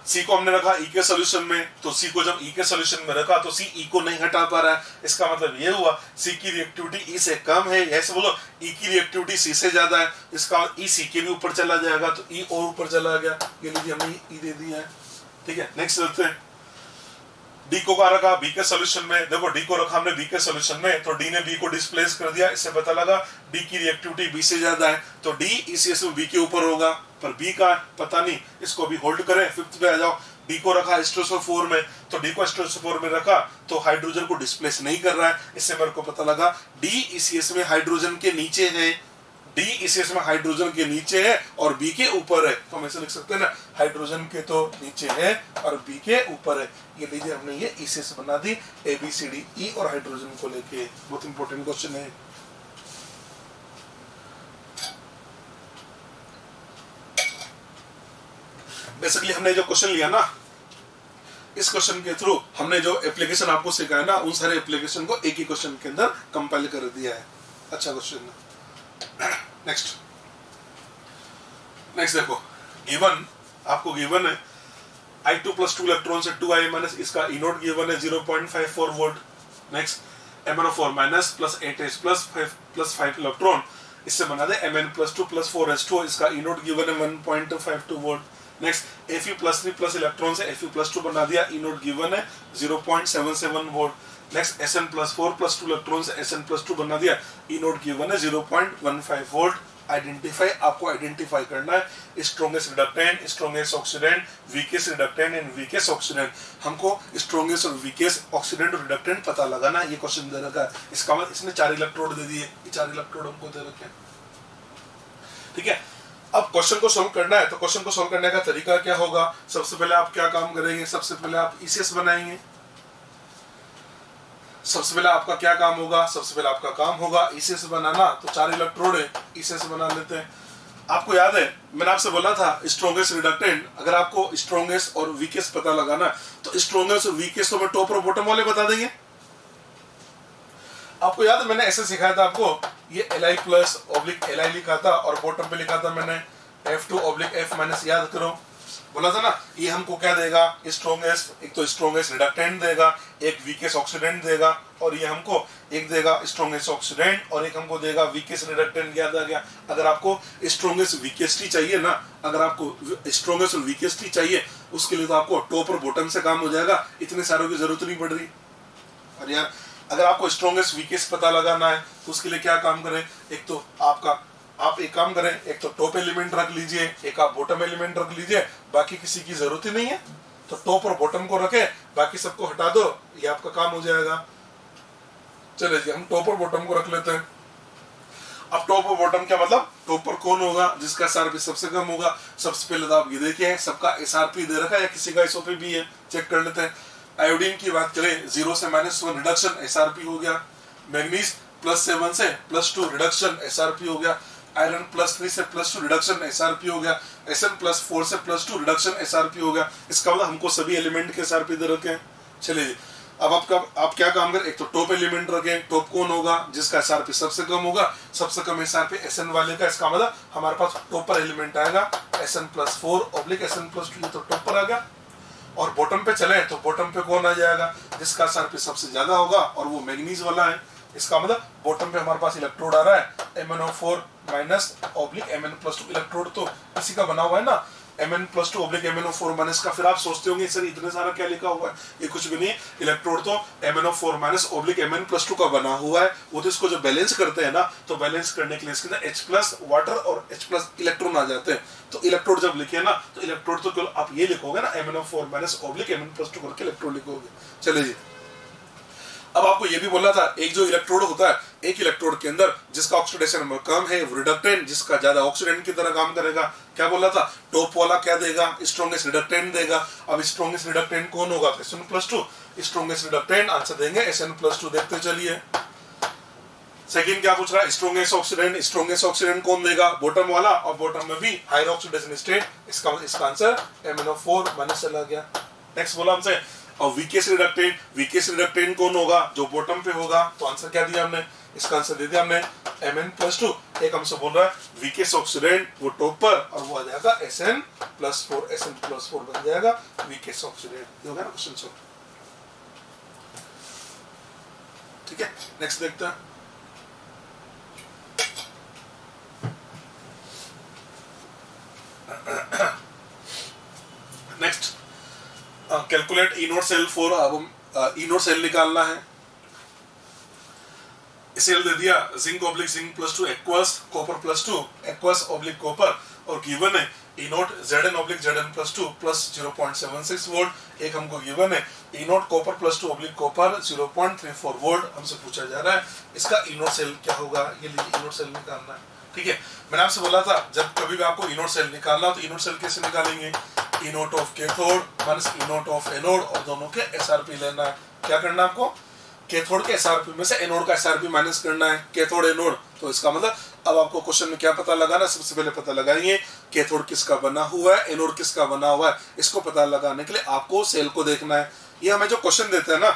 सी को हमने रखा ई के सोल्यूशन में, तो सी को जब ई के सोल्यूशन में रखा तो सी ई को नहीं हटा पा रहा है, इसका मतलब ये हुआ सी की रिएक्टिविटी ई से कम है, ऐसे बोलो ई की रिएक्टिविटी सी से ज्यादा है, इसका ई सी के भी ऊपर चला जाएगा, तो ई और ऊपर चला गया, ये लीजिए हमने ई दे दिया है। ठीक है, नेक्स्ट चलते हैं, डी को कहा रखा बी के सोल्यूशन में, देखो डी को रखा हमने बी के सोल्यूशन में, तो डी ने बी को डिस्प्लेस कर दिया, इससे पता लगा डी की रिएक्टिविटी बी से ज्यादा है, तो डी ECS में बी के ऊपर होगा, पर बी का पता नहीं, इसको भी होल्ड करें, फिफ्थ पे आ जाओ। डी को रखा H2SO4 में, तो डी को H2SO4 में रखा तो हाइड्रोजन को डिस्प्लेस नहीं कर रहा है, इससे मेरे को पता लगा डी ECS में हाइड्रोजन के नीचे है, डी ECS में हाइड्रोजन के नीचे है और बी के ऊपर है, तो हम ऐसे लिख सकते हैं ना, हाइड्रोजन के तो नीचे है और बी के ऊपर है। ये लीजिए हमने ये ECS बना दी ABCDE और हाइड्रोजन को लेके, बहुत इंपॉर्टेंट क्वेश्चन है। बेसिकली हमने जो क्वेश्चन लिया ना, इस क्वेश्चन के थ्रू हमने जो एप्लीकेशन आपको सिखाया ना, उन सारे एप्लीकेशन को एक ही क्वेश्चन के अंदर कंपाइल कर दिया है। अच्छा क्वेश्चन है। नेक्स्ट देखो, गिवन आपको गिवन है I2 + 2 इलेक्ट्रॉन से 2I माइनस, इसका E नोट गिवन है 0.54 volt. Next MnO4 minus plus 8H plus 5 electron, इससे बना दे Mn + 2 + 4H2, इसका E नोट गिवन है 1.52 volt. Next Fe+3 plus electron से Fe+2 बना दिया, E नोट गिवन है 0.77 वोल्ट। नेक्स्ट Sn+4 + 2 इलेक्ट्रॉन से Sn+2 बना दिया, E नोट गिवन है 0.15 वोल्ट। आइडेंटिफाई, आपको आइडेंटिफाई करना है strongest reductant, strongest oxidant, weakest reductant and weakest oxidant. हमको स्ट्रॉन्गेस्ट और वीकेस्ट ऑक्सीडेंट और रिडक्टेंट पता लगाना, ये क्वेश्चन दे रखा है। इसका मतलब इसने 4 इलेक्ट्रोड दे दिए, ये 4 इलेक्ट्रोड हमको दे रखे हैं। ठीक है, अब क्वेश्चन को सोल्व करना है, तो क्वेश्चन को सोल्व करने का तरीका क्या होगा? सबसे पहले आप क्या काम करेंगे? सबसे पहले आप ECS बनाएंगे। सबसे पहले आपका क्या काम होगा? सबसे पहले आपका काम होगा ECS बनाना, तो 4 इलेक्ट्रोड है, ECS बना लेते हैं। आपको याद है मैंने आपसे बोला था स्ट्रॉन्गेस्ट रिडक्टेंट, अगर आपको स्ट्रॉन्गेस्ट और वीकेस्ट पता लगाना तो स्ट्रॉन्गेस्ट और वीकेस्ट तो मैं टॉप और बॉटम वाले बता देंगे। आपको याद है मैंने ऐसे सिखाया था आपको, ये Li+/Li लिखा था और बॉटम पे लिखा था मैंने F2/F-, याद करो, बोला था ना। ये हमको क्या देगा? स्ट्रॉन्गेस्ट, एक तो स्ट्रॉन्गेस्ट रिडक्टेंट देगा, एक वीकेस्ट ऑक्सीडेंट देगा, और ये हमको एक देगा स्ट्रॉन्गेस्ट ऑक्सीडेंट और एक हमको देगा वीकेस्ट रिडक्टेंट। याद आ गया? अगर आपको स्ट्रॉन्गेस्ट वीकेस्ट ही चाहिए ना, अगर आपको स्ट्रॉन्गेस्ट और वीकेस्ट ही चाहिए, उसके लिए तो आपको टॉप और बॉटम से काम हो जाएगा, इतने सारों की जरूरत नहीं पड़ रही। और यार अगर आपको स्ट्रॉन्गेस्ट वीकेस्ट पता लगाना है तो उसके लिए क्या काम करें? एक तो आप एक काम करें, एक तो टॉप एलिमेंट रख लीजिए, एक आप बॉटम एलिमेंट रख लीजिए, बाकी किसी की जरूरत ही नहीं है, तो टॉप और बॉटम को रखे, बाकी सबको हटा दो, ये आपका काम हो जाएगा। चलिए जी, हम टॉप और बॉटम को रख लेते हैं। अब टॉप और बॉटम क्या मतलब? टॉप पर कौन होगा? जिसका SRP सबसे कम होगा। सबसे पहले तो आप ये देखिए, सबका SRP दे रखा है या किसी का SOP भी है, चेक कर लेते हैं। आयोडीन की बात करें, 0 से -1 रिडक्शन SRP हो गया। मैग्नीज +7 से +2 रिडक्शन SRP हो गया। आयरन +3 से +2 रिडक्शन SRP हो गया। Sn+4 से +2 रिडक्शन SRP हो गया। इसका मतलब हमको सभी एलिमेंट के SRP दे रखे हैं। चलिए अब आप क्या काम करें? एक तो टॉप एलिमेंट रखें। टॉप कौन होगा? जिसका SRP सबसे कम होगा। सबसे कम SRP Sn वाले का, इसका मतलब हमारे पास टॉप पर एलिमेंट आएगा Sn+4/Sn+2, ये तो टॉप पर आ गया। और बॉटम पे चले तो बॉटम पे कौन आ जाएगा? जिसका SRP सबसे ज्यादा होगा और वो मैग्नीज वाला है। इसका मतलब बॉटम पे हमारे पास इलेक्ट्रोड आ रहा है MnO4- Mn+2 इलेक्ट्रोड तो इसी का बना हुआ है ना, Mn+2 MnO4- का। फिर आप सोचते होंगे सर इतने सारा क्या लिखा हुआ है? ये कुछ भी नहीं, इलेक्ट्रोड तो MnO4- Mn+2 का बना हुआ है। वो तो इसको जो बैलेंस करते हैं ना, तो बैलेंस करने के लिए इसके अंदर H+ वाटर और H+ इलेक्ट्रॉन आ जाते हैं। तो इलेक्ट्रोड जब लिखे ना, तो इलेक्ट्रोड तो केवल आप ये लिखोगे ना, MnO4- Mn+2 करके इलेक्ट्रोड लिखोगे। चलिए जी, अब आपको ये भी बोला था एक जो इलेक्ट्रोड होता है, एक इलेक्ट्रोड के अंदर जिसका ऑक्सीडेशन नंबर कम है वो रिडक्टेंट, जिसका ज्यादा ऑक्सीडेंट की तरह काम करेगा। क्या बोला था? टॉप वाला क्या देगा? स्ट्रॉन्गेस्ट रिडक्टेंट देगा। अब स्ट्रॉन्गेस्ट रिडक्टेंट कौन होगा? Sn+2। स्ट्रॉन्गेस्ट रिडक्टेंट आंसर देंगे Sn+2। देखते चलिए, सेकंड क्या पूछ रहा है, स्ट्रॉन्गेस्ट ऑक्सीडेंट कौन देगा, बॉटम वाला, और बॉटम में भी हायर ऑक्सीडेशन स्टेट, इसका आंसर MnO4 माइनस चला गया। नेक्स्ट बोला हमसे, और वीकेस्ट रिडक्टेंट कौन होगा, जो बॉटम पे होगा, तो आंसर क्या दिया हमने, इसका आंसर दे दिया हमने Mn+2। एक हमसे बोल रहा है वीकेस्ट ऑक्सीडेंट वो टॉप पर, और वो आ जाएगा SN+4 बन जाएगा वीकेस्ट ऑक्सीडेंट। हो गया ना क्वेश्चन सॉल्व। ठीक है, नेक्स्ट देखते हैं। Next calculate E naught cell for, अब हम ई नोट सेल निकालना है। सेल दे दिया zinc oblique zinc +2 aqueous copper +2 aqueous oblique copper, और गिवन है E naught Zn oblique Zn+2 plus 0.76 volt. एक हमको गिवन है E naught copper +2 oblique copper 0.34 volt, हमसे पूछा जा रहा है इसका ई नोट सेल क्या होगा, ये ई नोट सेल निकालना है। ठीक है, मैंने आपसे बोला था जब कभी भी आपको ई नोट सेल निकालना हो तो ई नोट सेल कैसे निकालेंगे, E naught of cathode minus E naught of anode, और दोनों के एसआरपी लेना है। क्या करना है आपको, कैथोड के एसआरपी में से एनोड का एसआरपी माइनस करना है, कैथोड एनोड। तो इसका मतलब अब आपको क्वेश्चन में क्या पता लगाना, सबसे पहले पता लगाइए कैथोड किसका बना हुआ है, एनोड किसका बना हुआ है। इसको पता लगाने के लिए आपको सेल को देखना है। ये हमें जो क्वेश्चन देते हैं ना,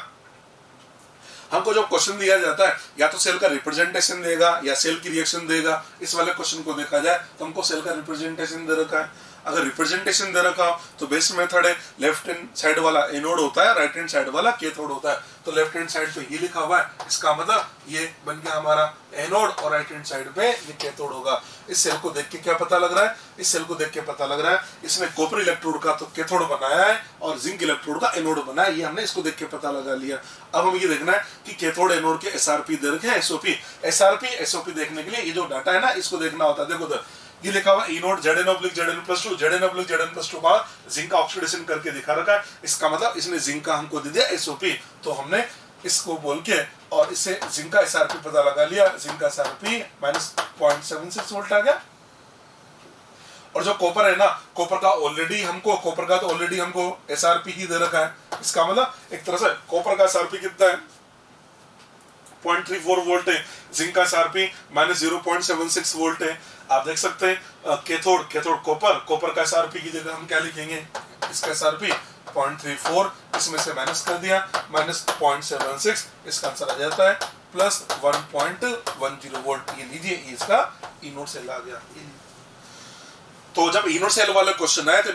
हमको जो क्वेश्चन दिया जाता है या तो सेल का रिप्रेजेंटेशन देगा या सेल की रिएक्शन देगा। इस वाले क्वेश्चन को देखा जाए तो हमको सेल का रिप्रेजेंटेशन दे रखा है। अगर रिप्रेजेंटेशन दे रखा हो तो बेस्ट मेथड है, लेफ्ट हैंड साइड वाला एनोड होता है, राइट हैंड साइड वाला कैथोड होता है। तो लेफ्ट हैंड साइड पे ये लिखा हुआ है, इसका मतलब ये बन गया हमारा एनोड, और राइट हैंड साइड पे ये कैथोड होगा। इस सेल को देख के क्या पता लग रहा है, इस सेल को देख के पता लग रहा है इसने कॉपर इलेक्ट्रोड का तो कैथोड बनाया है और जिंक इलेक्ट्रोड का एनोड बनाया है। ये हमने इसको देख के पता लगा लिया। अब हम ये देखना है कि कैथोड एनोड के एसआरपी दे रखे हैं, एसओपी देखने के लिए ये जो डाटा है ना, इसको देखना होता है। देखो ये लिखा हुआ ई नोट Zn+2 का जिंक का ऑक्सीडेशन करके दिखा रखा है। इसका मतलब इसने जिंक का हमको दे दिया एसओपी, तो हमने इसको बोल के और इससे जिंक का एसआरपी पता लगा लिया। जिंक का एसआरपी -0.76 वोल्ट आ गया। और जो कॉपर है ना, कॉपर का तो ऑलरेडी हमको एसआरपी ही दे रखा है। इसका मतलब एक तरह से कॉपर का एसआरपी कितना है, 0.34 वोल्ट है, जिंक का एसआरपी -0.76 वोल्ट है। आप देख सकते हैं कैथोड कॉपर का एसआरपी की जगह हम क्या लिखेंगे, इसका एसआरपी 0.34, इसमें से माइनस कर दिया -0.76, इसका आंसर आ जाता है +1.10 वोल्ट। ये लीजिए, इसका ई नोट सेल आ गया। तो जब इनोड सेल वाले क्वेश्चन आए तो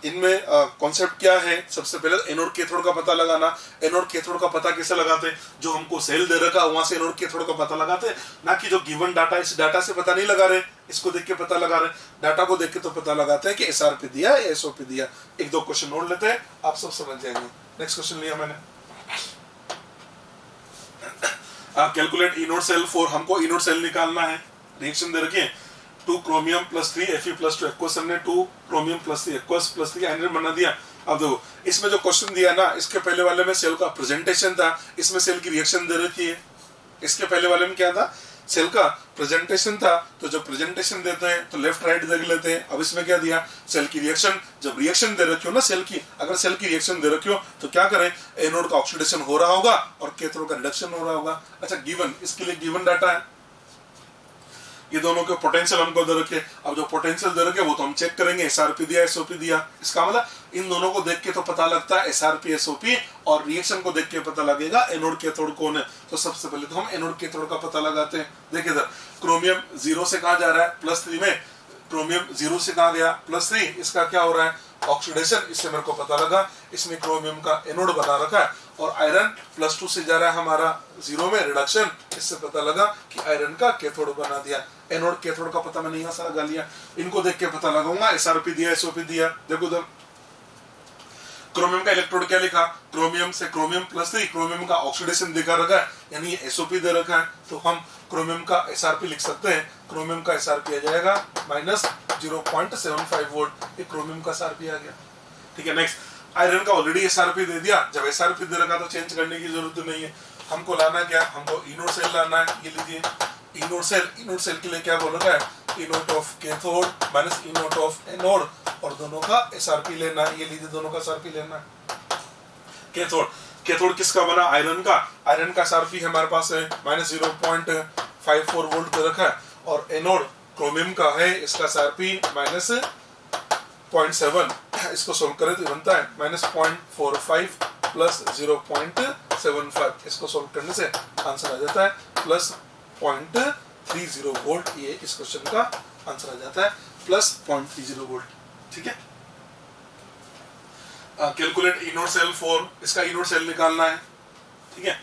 इनमें कॉन्सेप्ट क्या है, सबसे पहले एनोड कैथोड का पता लगाना। एनोड कैथोड का पता कैसे लगाते, जो हमको सेल दे रखा वहां से एनोड कैथोड का पता लगाते, ना कि जो गिवन डाटा, इस डाटा से पता नहीं लगा रहे, इसको देख के पता लगा रहे। डाटा को देख के तो पता लगाते हैं कि एसआरपी दिया या एसओपी दिया। एक दो क्वेश्चन और लेते हैं, आप सब समझ जाएंगे। नेक्स्ट क्वेश्चन लिया मैंने, कैलकुलेट इनोड सेल फॉर, हमको इनोड सेल निकालना है। रिएक्शन दे रखी है 2 क्रोमियम +3 Fe+2 एक्वस, हमने 2 क्रोमियम +3 एक्वस +3 आयरन बना दिया। अब देखो इसमें जो क्वेश्चन दिया ना, इसके पहले वाले में सेल का प्रेजेंटेशन था, इसमें सेल की रिएक्शन दे रखी है। इसके पहले वाले में क्या था, सेल का प्रेजेंटेशन था। तो जब प्रेजेंटेशन देते हैं तो लेफ्ट राइट देख लेते हैं। अब इसमें क्या दिया, सेल की रिएक्शन। जब रिएक्शन दे रखी हो ना सेल की, अगर सेल की रिएक्शन दे रखी हो तो क्या करें, एनोड का ऑक्सीडेशन हो रहा होगा और कैथोड का रिडक्शन हो रहा होगा। अच्छा, गिवन, इसके लिए गिवन डाटा है, ये दोनों के पोटेंशियल हमको दे रखे। अब जो पोटेंशियल दे रखे वो तो हम चेक करेंगे, एसआरपी दिया एसओपी दिया। इसका मतलब इन दोनों को देख के तो पता लगता है एसआरपी एसओपी, और रिएक्शन को देख के पता लगेगा एनोड कैथोड कौन है। तो सबसे पहले तो हम एनोड कैथोड का पता लगाते हैं। देखिए इधर क्रोमियम 0 से कहां जा रहा है, +3 में। क्रोमियम 0 से कहां गया, +3। इसका क्या हो रहा है, ऑक्सीडेशन। इससे मेरे को पता लगा इसने क्रोमियम का एनोड बना रखा है। और आयरन +2 से जा रहा है हमारा 0 में, रिडक्शन। इससे पता लगा कि आयरन का कैथोड बना दिया। एनोड कैथोड का पता मैंने यहाँ से लगा लिया। इनको देख के पता लगाऊंगा एसआरपी दिया एसओपी दिया। देखो उधर क्रोमियम का इलेक्ट्रोड क्या लिखा, क्रोमियम से क्रोमियम +3, क्रोमियम का ऑक्सीडेशन दिखा रखा है, यानी ये एसओपी दे रखा है। तो हम क्रोमियम का एसआरपी लिख सकते हैं। क्रोमियम का एसआरपी आ जाएगा -0.75 वोल्ट। ये क्रोमियम का एसआरपी आ गया। ठीक है, नेक्स्ट आयरन का ऑलरेडी एसआरपी दे दिया। जब एसआरपी दे रखा तो चेंज करने की जरूरत नहीं है। हमको लाना क्या, हमको इनोड सेल लाना है। ये लीजिए इनोड सेल के लिए क्या बोल रखा है, inode of cathode minus inode of anode, और दोनों का एसआरपी लेना है। ये लीजिए दोनों का एसआरपी लेना है। कैथोड, कैथोड किसका बना, आयरन का, आयरन का एसआरपी हमारे पास है -0.54 वोल्ट दे रखा है, और एनोड क्रोमियम का है, इसका एसआरपी -0.7, इसको सोल्व करें तो बनता है -0.45 प्लस 0.75, इसको सोल्व करने से आंसर आ जाता है +0.30 वोल्ट, ये इस क्वेश्चन का आंसर आ जाता है +0.30 वोल्ट। ठीक है, कैलकुलेट इनोड सेल फॉर, इसका इनोड सेल निकालना है। ठीक है,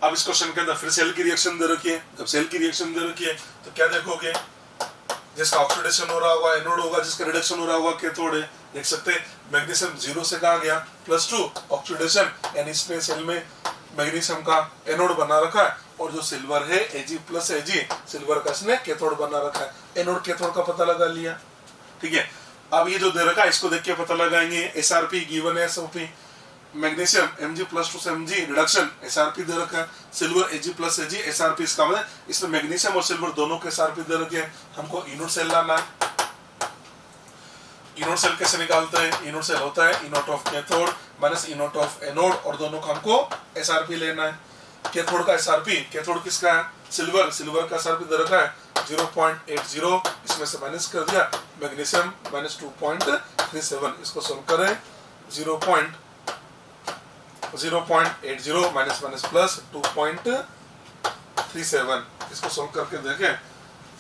अब इस क्वेश्चन के अंदर फिर सेल की रिएक्शन दे रखी है, जब सेल की रिएक्शन दे रखी है तो क्या देखोगे, जिसका ऑक्सीडेशन हो रहा होगा एनोड होगा, जिसका रिडक्शन हो रहा होगा कैथोड है। देख सकते हैं मैग्नीशियम 0 से कहा गया +2 ऑक्सीडेशन, यानी इसने सेल में मैग्नीशियम का एनोड बना रखा है, और जो सिल्वर है Ag+Ag, सिल्वर का इसने कैथोड बना रखा है, एनोड कैथोड का पता लगा लिया। ठीक है, अब ये जो दे रखा है इसको देख के पता लगाएंगे, एसआरपी गिवन है एसओपी, मैग्नीशियम Mg+2 से Mg रिडक्शन एसआरपी दे रखा है, सिल्वर Ag+Ag एसआरपी, इसका मतलब इसमें मैग्नीशियम और सिल्वर दोनों के एसआरपी दे रखे हैं, हमको इनोड सेल लाना है। इनोड सेल कैसे निकालते हैं, इनोड सेल होता है E naught of cathode minus E naught of anode, और दोनों का हमको एसआरपी लेना है। कैथोड का एसआरपी, कैथोड किसका है, सिल्वर, सिल्वर का एसआरपी दे रखा है 0.80, इसमें से माइनस कर दिया मैग्नीशियम -2.37, इसको सोल्व करें 0.80 माइनस माइनस प्लस 2.37, इसको सोल्व करके देखें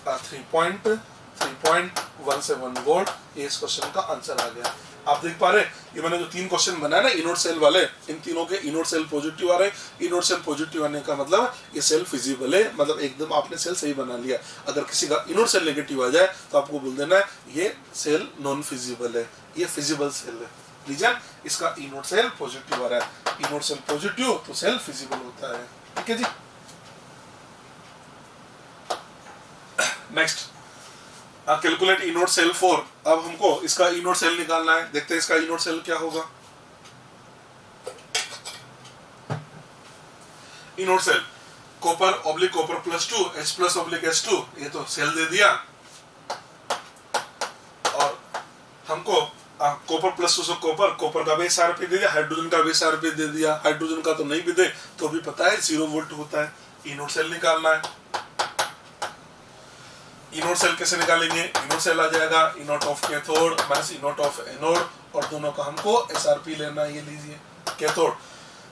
3.17 वोल्ट, ये इस क्वेश्चन का आंसर आ गया। आप देख पा रहे हैं ये मैंने जो 3 क्वेश्चन बनाया ना इनोड सेल वाले, इन तीनों के इनोड सेल पॉजिटिव आ रहे हैं। इनोड सेल पॉजिटिव आने का मतलब ये सेल फिजिबल है, मतलब एकदम आपने सेल सही बना लिया। अगर किसी का इनोड सेल नेगेटिव आ जाए तो आपको बोल देना है ये सेल नॉन फिजिबल है, ये फिजिबल सेल है। रीजन इसका इनोड सेल पॉजिटिव आ रहा है, इनोड सेल पॉजिटिव तो सेल फिजिबल होता है। ठीक है जी, next calculate E naught cell for, अब हमको इसका इनोड सेल निकालना है। देखते हैं इसका इनोड सेल क्या होगा। E naught cell copper oblique copper +2 H+/H2, ये तो सेल दे दिया, और हमको कॉपर +2 से कॉपर, कॉपर का भी एसआरपी दे दिया, हाइड्रोजन का भी एसआरपी दे दिया, हाइड्रोजन का तो नहीं भी दे तो भी पता है 0 वोल्ट होता है। इनोड सेल निकालना है। इनोड सेल कैसे निकालेंगे, इनोड सेल आ जाएगा E naught of cathode minus E naught of anode, और दोनों का हमको एसआरपी लेना है। ये लीजिए कैथोड,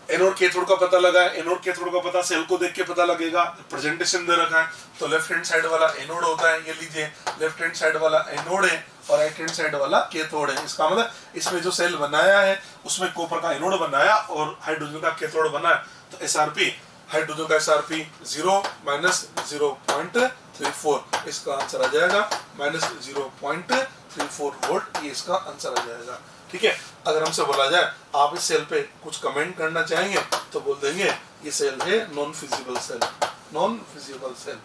एनोड कैथोड का पता लगा है, एनोड कैथोड का पता सेल को देख के पता लगेगा, प्रेजेंटेशन दे रखा है तो लेफ्ट हैंड साइड वाला एनोड होता है। ये लीजिए लेफ्ट हैंड साइड वाला एनोड है और राइट हैंड साइड वाला कैथोड है। इसका मतलब इसमें जो सेल बनाया है उसमें कॉपर का एनोड बनाया और हाइड्रोजन का कैथोड बनाया, तो एसआरपी हाइड्रोजन का एसआरपी 0 माइनस 0.34, इसका आंसर आ जाएगा -0.34 वोल्ट, ये इसका आंसर आ जाएगा। ठीक है, अगर हमसे बोला जाए आप इस सेल पे कुछ कमेंट करना चाहेंगे तो बोल देंगे ये सेल है non feasible cell. Non feasible cell,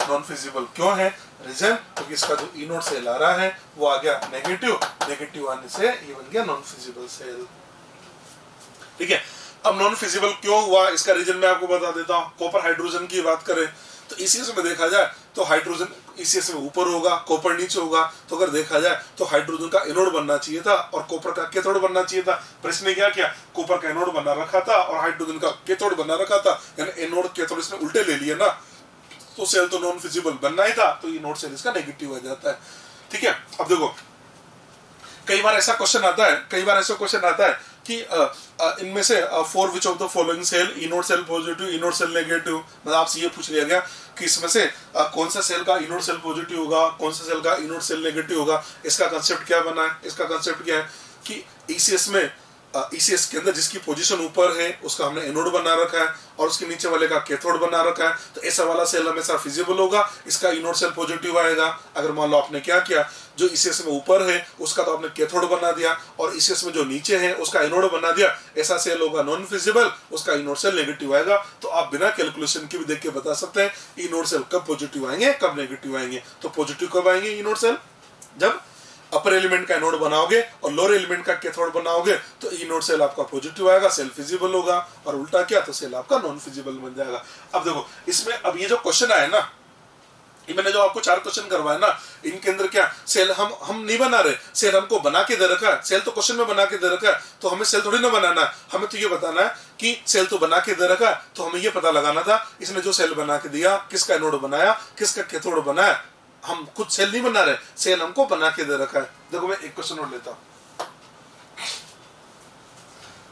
non feasible क्यों है, रीजन क्योंकि इसका जो इनोड सेल आ रहा है वो आ गया नेगेटिव, नेगेटिव आने से ये बन गया नॉन फिजिबल सेल। ठीक है, अब नॉन फिजिबल क्यों हुआ इसका रीजन मैं आपको बता देता हूँ। कॉपर हाइड्रोजन की बात करें तो ईसीएस में देखा जाए तो हाइड्रोजन ईसीएस में ऊपर होगा, कॉपर नीचे होगा, तो अगर देखा जाए तो हाइड्रोजन का एनोड बनना चाहिए था और कॉपर का कैथोड बनना चाहिए था। पर इसने क्या किया, कॉपर का एनोड बना रखा था और हाइड्रोजन का कैथोड बना रखा था, यानी एनोड कैथोड इसने उल्टे ले लिए ना, तो सेल तो नॉन फिजिबल बनना ही था, तो इनोड सेल इसका नेगेटिव आ जाता है। ठीक है, अब देखो कई बार ऐसा क्वेश्चन आता है, कई बार ऐसा क्वेश्चन आता है कि इनमें से for which of the following cell E naught cell positive E naught cell negative, मतलब आपसे ये पूछ लिया गया कि इसमें से कौन सा सेल का इनोड सेल पॉजिटिव होगा, कौन सा सेल का इनोड सेल नेगेटिव होगा। इसका कंसेप्ट क्या बना है, इसका कंसेप्ट क्या है कि ईसीएस में ईसीएस के अंदर जिसकी पोजीशन ऊपर है उसका हमने एनोड बना रखा है और उसके नीचे वाले का कैथोड बना रखा है, तो ऐसा वाला सेल हमेशा फिजिबल होगा, इसका इनोड सेल पॉजिटिव आएगा। अगर मान लो आपने क्या किया, जो ईसीएस में ऊपर है उसका तो आपने कैथोड बना दिया और ईसीएस में जो नीचे है उसका एनोड बना दिया, ऐसा सेल होगा नॉन फिजिबल, उसका इनोड सेल नेगेटिव आएगा। तो आप बिना कैलकुलेशन के भी देख के बता सकते हैं इनोड सेल कब पॉजिटिव आएंगे कब नेगेटिव आएंगे। तो पॉजिटिव कब आएंगे इनोड सेल, जब अपर एलिमेंट का एनोड बनाओगे और लोअर एलिमेंट का कैथोड बनाओगे तो इनोड सेल आपका पॉजिटिव आएगा, सेल फिजिबल होगा, और उल्टा क्या तो सेल आपका नॉन फिजिबल बन जाएगा। अब देखो इसमें अब ये जो क्वेश्चन आया ना, ये मैंने जो आपको 4 क्वेश्चन करवाए ना, इनके अंदर क्या सेल हम नहीं बना रहे, सेल हमको बना के दे रखा है, सेल तो क्वेश्चन में बना के दे रखा है, तो हमें सेल थोड़ी ना बनाना है, हमें तो ये बताना है कि सेल तो बना के दे रखा है, तो हमें ये पता लगाना था इसने जो सेल बना के दिया किसका एनोड बनाया, किसका कैथोड बनाया। हम खुद सेल नहीं बना रहे, सेल हमको बना के दे रखा है। देखो मैं एक क्वेश्चन और लेता हूं।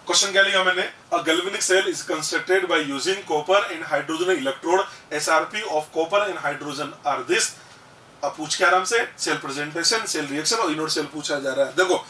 क्वेश्चन क्या लिया मैंने, a galvanic cell is constructed by using copper and hydrogen electrode, SRP of copper and hydrogen are this. अब पूछ के आराम से सेल प्रेजेंटेशन, सेल रिएक्शन और इनोड सेल पूछा जा रहा है। देखो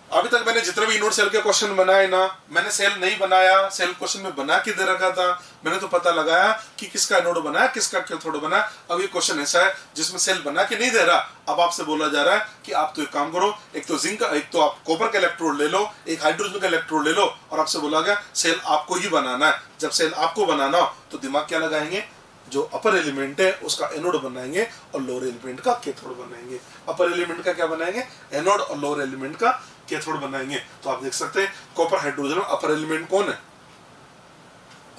अभी तक मैंने जितने भी इनोड सेल के क्वेश्चन बनाए ना, मैंने सेल नहीं बनाया, सेल क्वेश्चन में बना के दे रखा था, मैंने तो पता लगाया कि किसका एनोड बनाया किसका कैथोड बनाया। अब ये क्वेश्चन ऐसा है जिसमें सेल बना के नहीं दे रहा, अब आपसे बोला जा रहा है कि आप तो एक काम करो, एक तो जिंक, एक तो आप कॉपर का इलेक्ट्रोड ले लो, एक हाइड्रोजन का इलेक्ट्रोड ले लो, और आपसे बोला गया सेल आपको ही बनाना है। जब सेल आपको बनाना हो तो दिमाग क्या लगाएंगे, जो अपर एलिमेंट है उसका एनोड बनाएंगे और लोअर एलिमेंट का कैथोड बनाएंगे। अपर एलिमेंट का क्या बनाएंगे, एनोड, और लोअर एलिमेंट का कैथोड बनाएंगे। तो आप देख सकते हैं कॉपर हाइड्रोजन में अपर एलिमेंट कौन है,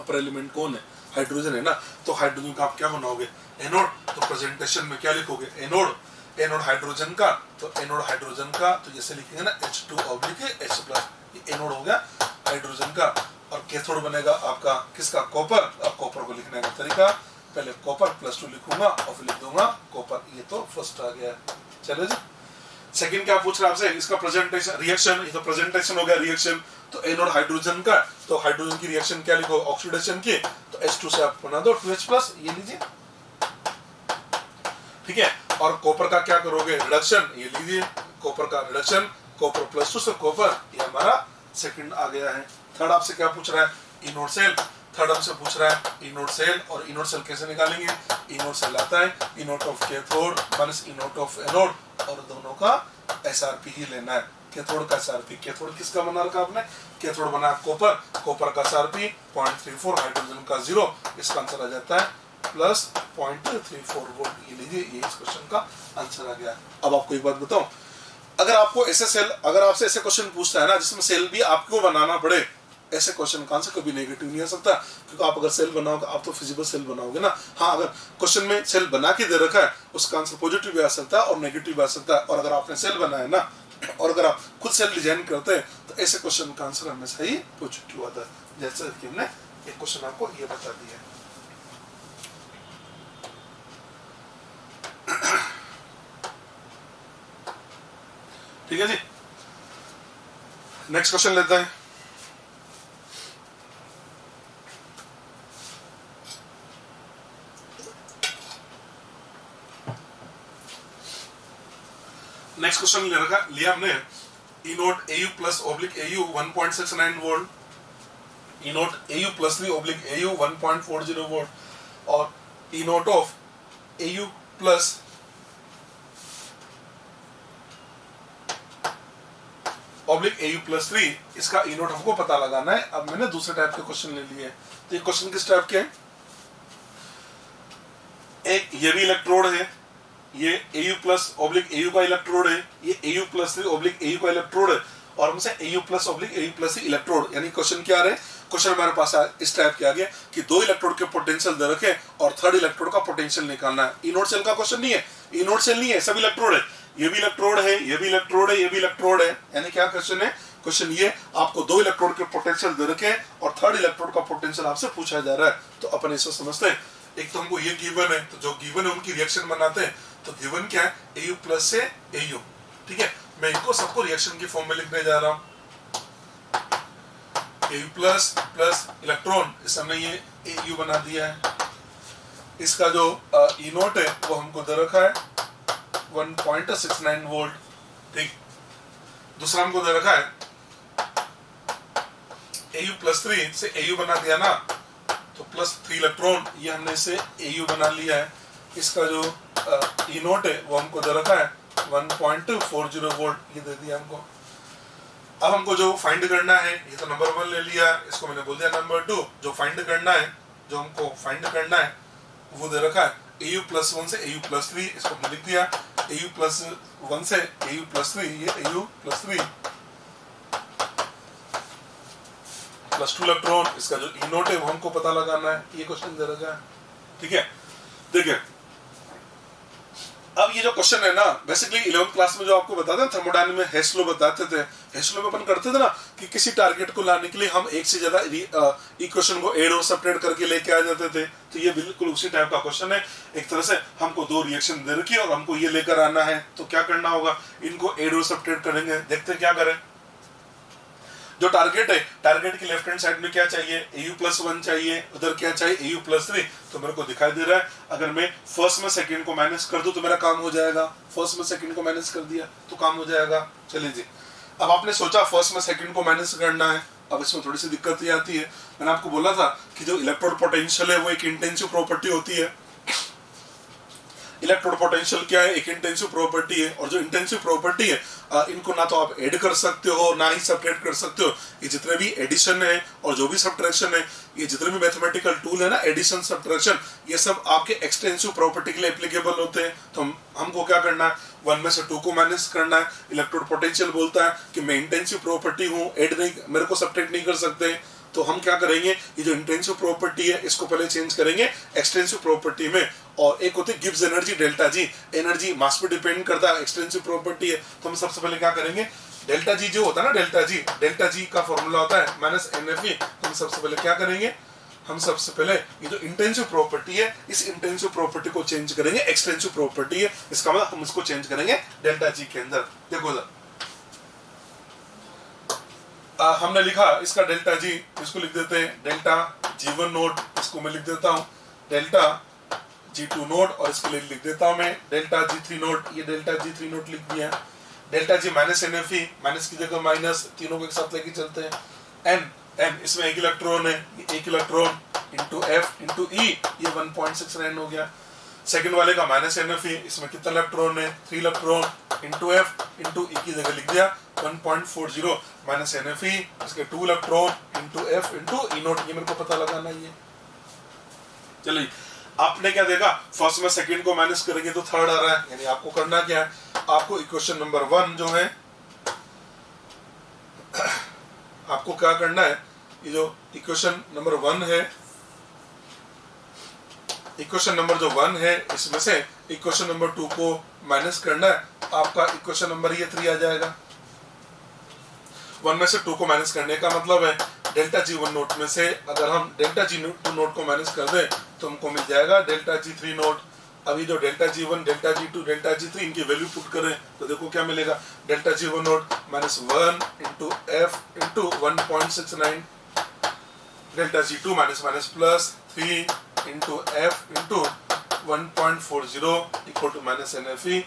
अपर एलिमेंट कौन है, हाइड्रोजन है ना। तो हाइड्रोजन का आप क्या बनाओगे, एनोड। तो प्रेजेंटेशन में क्या लिखोगे, एनोड, एनोड हाइड्रोजन का, तो एनोड हाइड्रोजन का तो जैसे लिखेंगे ना H2/H+, ये एनोड हो गया हाइड्रोजन का। और कैथोड बनेगा आपका किसका, कॉपर। अब कॉपर को लिखने का तरीका, पहले कॉपर +2 लिखूंगा और फिर लिख दूंगा कॉपर, ये तो फर्स्ट आ गया। चलो जी, सेकंड क्या पूछ रहा है आपसे, इसका प्रेजेंटेशन, रिएक्शन, ये तो प्रेजेंटेशन हो गया रिएक्शन। तो एनोड हाइड्रोजन का, तो हाइड्रोजन की रिएक्शन क्या लिखो, ऑक्सीडेशन की, तो H2 से आप बना दो 2H+, ये लीजिए, ठीक है। और कॉपर का क्या करोगे, रिडक्शन, ये लीजिए कॉपर का रिडक्शन, कॉपर +2 से कॉपर, ये हमारा सेकंड आ गया है। थर्ड आपसे क्या पूछ रहा है, इनोड सेल, थर्ड हमसे पूछ रहा है इनोड सेल। और इनोड सेल कैसे निकालेंगे, इनोड सेल आता है inode of cathode minus inode of anode, और दोनों का एसआरपी ही लेना है। कैथोड का एसआरपी, कैथोड किसका बना रखा आपने, कैथोड बना कॉपर, कॉपर का एसआरपी 0.34, हाइड्रोजन का 0, इसका आंसर आ जाता है +0.34 वोल्ट। ये लीजिए, ये इस क्वेश्चन का आंसर आ गया। अब आपको एक बात बताऊं, अगर आपको ऐसे सेल, अगर आपसे ऐसे क्वेश्चन पूछता है ना जिसमें सेल भी आपको बनाना पड़े, ऐसे क्वेश्चन का आंसर कभी नेगेटिव नहीं आ सकता, क्योंकि आप अगर सेल बनाओगे आप तो फिजिबल सेल बनाओगे ना। हाँ, अगर क्वेश्चन में सेल बना के दे रखा है उसका आंसर पॉजिटिव भी आ सकता है और नेगेटिव भी आ सकता है। और अगर आपने सेल बनाया ना, और अगर आप खुद सेल डिजाइन करते हैं तो ऐसे क्वेश्चन का आंसर हमेशा ही पॉजिटिव आता है। जैसे कि हमने एक क्वेश्चन आपको ये बता दिया। ठीक है जी, नेक्स्ट क्वेश्चन लेते हैं। नेक्स्ट क्वेश्चन ले रखा लिया हमने, inode AU+/AU 1.69 volt, inode AU+3/AU 1.40 volt, और इनोड ऑफ AU+ AU+3, इसका इनोड हमको पता लगाना है। अब मैंने दूसरे टाइप के क्वेश्चन ले लिए। तो ये क्वेश्चन किस टाइप के हैं, एक ये भी इलेक्ट्रोड है, ये AU+/AU का इलेक्ट्रोड है, ये AU+3/AU का इलेक्ट्रोड है, और हमसे AU+/AU+ इलेक्ट्रोड, यानी क्वेश्चन क्या आ रहे हैं, क्वेश्चन हमारे पास इस टाइप के आ गया कि दो इलेक्ट्रोड के पोटेंशियल दे रखे और थर्ड इलेक्ट्रोड का पोटेंशियल निकालना है। इनोड सेल का क्वेश्चन नहीं है, इनोड सेल नहीं है, सब इलेक्ट्रोड है, ये भी इलेक्ट्रोड है, ये भी इलेक्ट्रोड है, ये भी इलेक्ट्रोड है। यानी क्या क्वेश्चन है, क्वेश्चन ये आपको दो इलेक्ट्रोड के पोटेंशियल दे रखे और थर्ड इलेक्ट्रोड का पोटेंशियल आपसे पूछा जा रहा है। तो अपन इसे समझते हैं, एक तो हमको ये गिवन है, तो जो गिवन है उनकी रिएक्शन बनाते हैं। तो गिवन क्या है, AU+ से AU, ठीक है। मैं इनको सबको रिएक्शन की फॉर्म में लिखने जा रहा हूँ। AU+ इलेक्ट्रॉन, इस हमने ये AU बना दिया है। इसका जो E0 है वो हमको दे रखा है 1.69 वोल्ट, ठीक। दूसरा हमको दे रखा है AU+3 से AU बना दिया ना, तो +3 इलेक्ट्रॉन, ये हमने इसे AU बना लिया है। इसका जो E0 है वो हमको दे रखा है 1.40 वोल्ट, ये दे दिया हमको। अब हमको जो फाइंड करना है, ये तो नंबर 1 ले लिया, इसको मैंने बोल दिया नंबर 2। जो फाइंड करना है, जो हमको फाइंड करना है वो दे रखा है AU+1 से AU+3, इसको हमने लिख दिया AU+1 से AU+3, ये AU+3 +2 इलेक्ट्रॉन, इसका जो E0 है वो हमको पता लगाना है, ये क्वेश्चन दे रखा है, ठीक है। देखिए अब ये जो क्वेश्चन है ना, बेसिकली 11th क्लास में जो आपको बताते हैं थर्मोडायनामिक्स में हेस लॉ बताते थे, हेस लॉ में अपन करते थे ना कि किसी टारगेट को लाने के लिए हम एक से ज्यादा इक्वेशन को ऐड और सब्ट्रैक्ट करके लेके आ जाते थे। तो ये बिल्कुल उसी टाइप का क्वेश्चन है। एक तरह से हमको दो रिएक्शन दे रखी है और हमको ये लेकर आना है, तो क्या करना होगा, इनको ऐड और सब्ट्रैक्ट करेंगे। देखते हैं क्या करें। जो टारगेट है, टारगेट की लेफ्ट हैंड साइड में क्या चाहिए, Au+1 चाहिए, उधर क्या चाहिए Au+3। तो मेरे को दिखाई दे रहा है अगर मैं फर्स्ट में सेकंड को माइनस कर दूं तो मेरा काम हो जाएगा। फर्स्ट में सेकंड को माइनस कर दिया तो काम हो जाएगा। चलिए जी, अब आपने सोचा फर्स्ट में सेकंड को माइनस करना है। अब इसमें थोड़ी सी दिक्कत ये आती है, मैंने आपको बोला था कि जो इलेक्ट्रोड पोटेंशियल है वो एक इंटेंसिव प्रॉपर्टी होती है। इलेक्ट्रोड पोटेंशियल क्या है, एक इंटेंसिव प्रॉपर्टी है। और जो इंटेंसिव प्रॉपर्टी है इनको ना तो आप ऐड कर सकते हो ना ही सब्ट्रैक्ट कर सकते हो। ये जितने भी एडिशन है और जो भी सब्ट्रैक्शन है, ये जितने भी मैथमेटिकल टूल है ना, एडिशन सब्ट्रैक्शन, ये सब आपके एक्सटेंसिव प्रॉपर्टी के लिए एप्लीकेबल होते हैं। तो हमको क्या करना है, 1 में से 2 को माइनस करना है। इलेक्ट्रोड पोटेंशियल बोलता है कि मैं इंटेंसिव प्रॉपर्टी हूँ, ऐड नहीं, मेरे को सब्ट्रैक्ट नहीं कर सकते। तो हम क्या करेंगे, ये जो इंटेंसिव प्रॉपर्टी है इसको पहले चेंज करेंगे एक्सटेंसिव प्रॉपर्टी में। और एक होती है Gibbs energy delta G, energy मास पे डिपेंड करता है, एक्सटेंसिव प्रॉपर्टी है। तो हम सबसे पहले क्या करेंगे, डेल्टा जी जो होता है ना, डेल्टा जी का फॉर्मूला होता है -NFE। तो हम सबसे पहले क्या करेंगे, हम सबसे पहले ये जो इंटेंसिव प्रॉपर्टी है, इस इंटेंसिव प्रॉपर्टी को चेंज करेंगे एक्सटेंसिव प्रॉपर्टी है। इसका मतलब हम इसको चेंज करेंगे डेल्टा जी के अंदर। देखो सर, हमने लिखा इसका डेल्टा जी, इसको लिख देते हैं डेल्टा G1 नोट, इसको मैं लिख देता हूँ डेल्टा G2 नोट, और इसके लिए लिख देता हूँ मैं डेल्टा G3 नोट। ये डेल्टा G3 नोट लिख दिया। डेल्टा जी -NFE, माइनस की जगह माइनस, तीनों को एक साथ लेके चलते हैं। n इसमें एक इलेक्ट्रॉन है, एक electron into F into E, ये 1.69 हो गया। सेकंड वाले का -NFE, इसमें कितना इलेक्ट्रॉन है, 3 electron into F into E की जगह लिख दिया 1.40 -NFE, इसके 2 electron into F into E note. ये मेरे को पता लगाना ही है। चलिए, आपने क्या देखा, फर्स्ट में सेकंड को माइनस करेंगे तो थर्ड आ रहा है, यानी आपको करना क्या है, आपको इक्वेशन नंबर 1 जो है, आपको क्या करना है, ये जो इक्वेशन नंबर 1 है, इक्वेशन नंबर जो 1 है इसमें से इक्वेशन नंबर 2 को माइनस करना है। आपका इक्वेशन नंबर ये 3 आ जाएगा। 1 में से 2 को माइनस करने का मतलब है डेल्टा G1 नोट में से अगर हम डेल्टा G2 नोट को माइनस कर दें तो हमको मिल जाएगा डेल्टा G3 नोट। अभी जो delta G1, delta G2, delta G3 इनकी वैल्यू पुट करें तो देखो क्या मिलेगा, delta G1 naught -1 into F into 1.69, delta G2 plus 3 into F into 1.40 equal to -NFE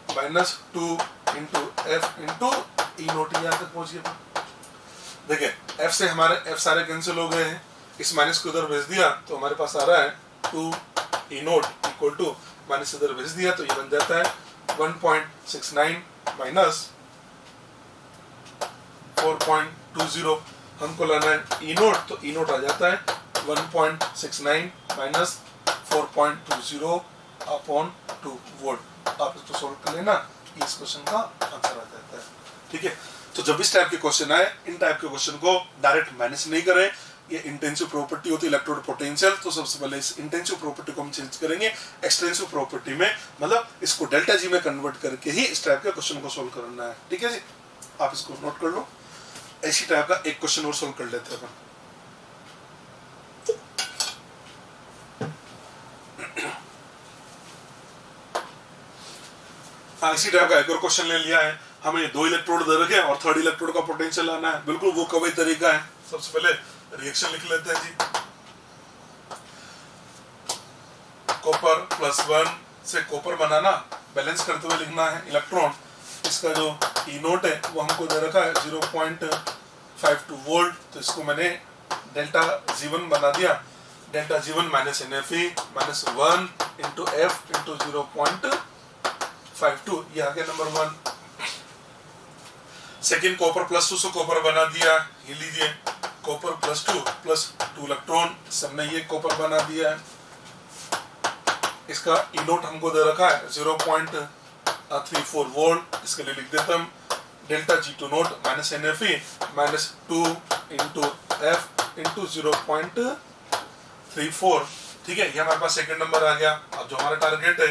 -2 into F into E naught. यहाँ तक पहुंच गया। देखिए F से हमारे F सारे कैंसिल हो गए हैं, इस माइनस को उधर भेज दिया तो हमारे पास आ रहा है 2 E naught equal to minus इधर भेज दिया तो ये बन जाता है 1.69 माइनस 4.20। हमको लाना है E नोट, तो E नोट आ जाता है 1.69 माइनस 4.20 अपॉन 2 वोल्ट। आप इसको सोल्व कर लेना, इस क्वेश्चन का आंसर आ जाता है। ठीक है, तो जब इस टाइप के क्वेश्चन आए, इन टाइप के क्वेश्चन को डायरेक्ट माइनस नहीं करें। ये इंटेंसिव प्रॉपर्टी होती है इलेक्ट्रोड पोटेंशियल, तो सबसे पहले इस इंटेंसिव प्रॉपर्टी को हम चेंज करेंगे एक्सटेंसिव प्रॉपर्टी में, मतलब इसको डेल्टा जी में कन्वर्ट करके ही इस टाइप के क्वेश्चन को सोल्व करना है। ठीक है जी, आप इसको नोट कर लो। इसी टाइप का एक क्वेश्चन और सोल्व कर लेते हैं। हाँ, इसी टाइप का एक और क्वेश्चन ले लिया है। हमें 2 इलेक्ट्रोड दे रखे हैं और थर्ड इलेक्ट्रोड का पोटेंशियल लाना है। बिल्कुल वो कवई तरीका है। सबसे पहले रिएक्शन लिख लेते हैं जी। कॉपर +1 से कॉपर बनाना, बैलेंस करते हुए लिखना है इलेक्ट्रॉन। इसका जो E नोट है वो हमको दे रखा है 0.52 वोल्ट, तो इसको मैंने डेल्टा G1 बना दिया। Delta G1 -NFE -1 into F into 0.52, ये आ गया नंबर 1। सेकेंड कॉपर +2 से कॉपर बना दिया, ये लीजिए कॉपर +2 इलेक्ट्रॉन, सबने ये कॉपर बना दिया है। इसका E नोट हमको दे रखा है 0.34 वोल्ट, इसके लिए लिख देता हूँ delta G2 note -NFE -2 into F into 0.34। ठीक है, ये हमारे पास सेकेंड नंबर आ गया। अब जो हमारा टारगेट है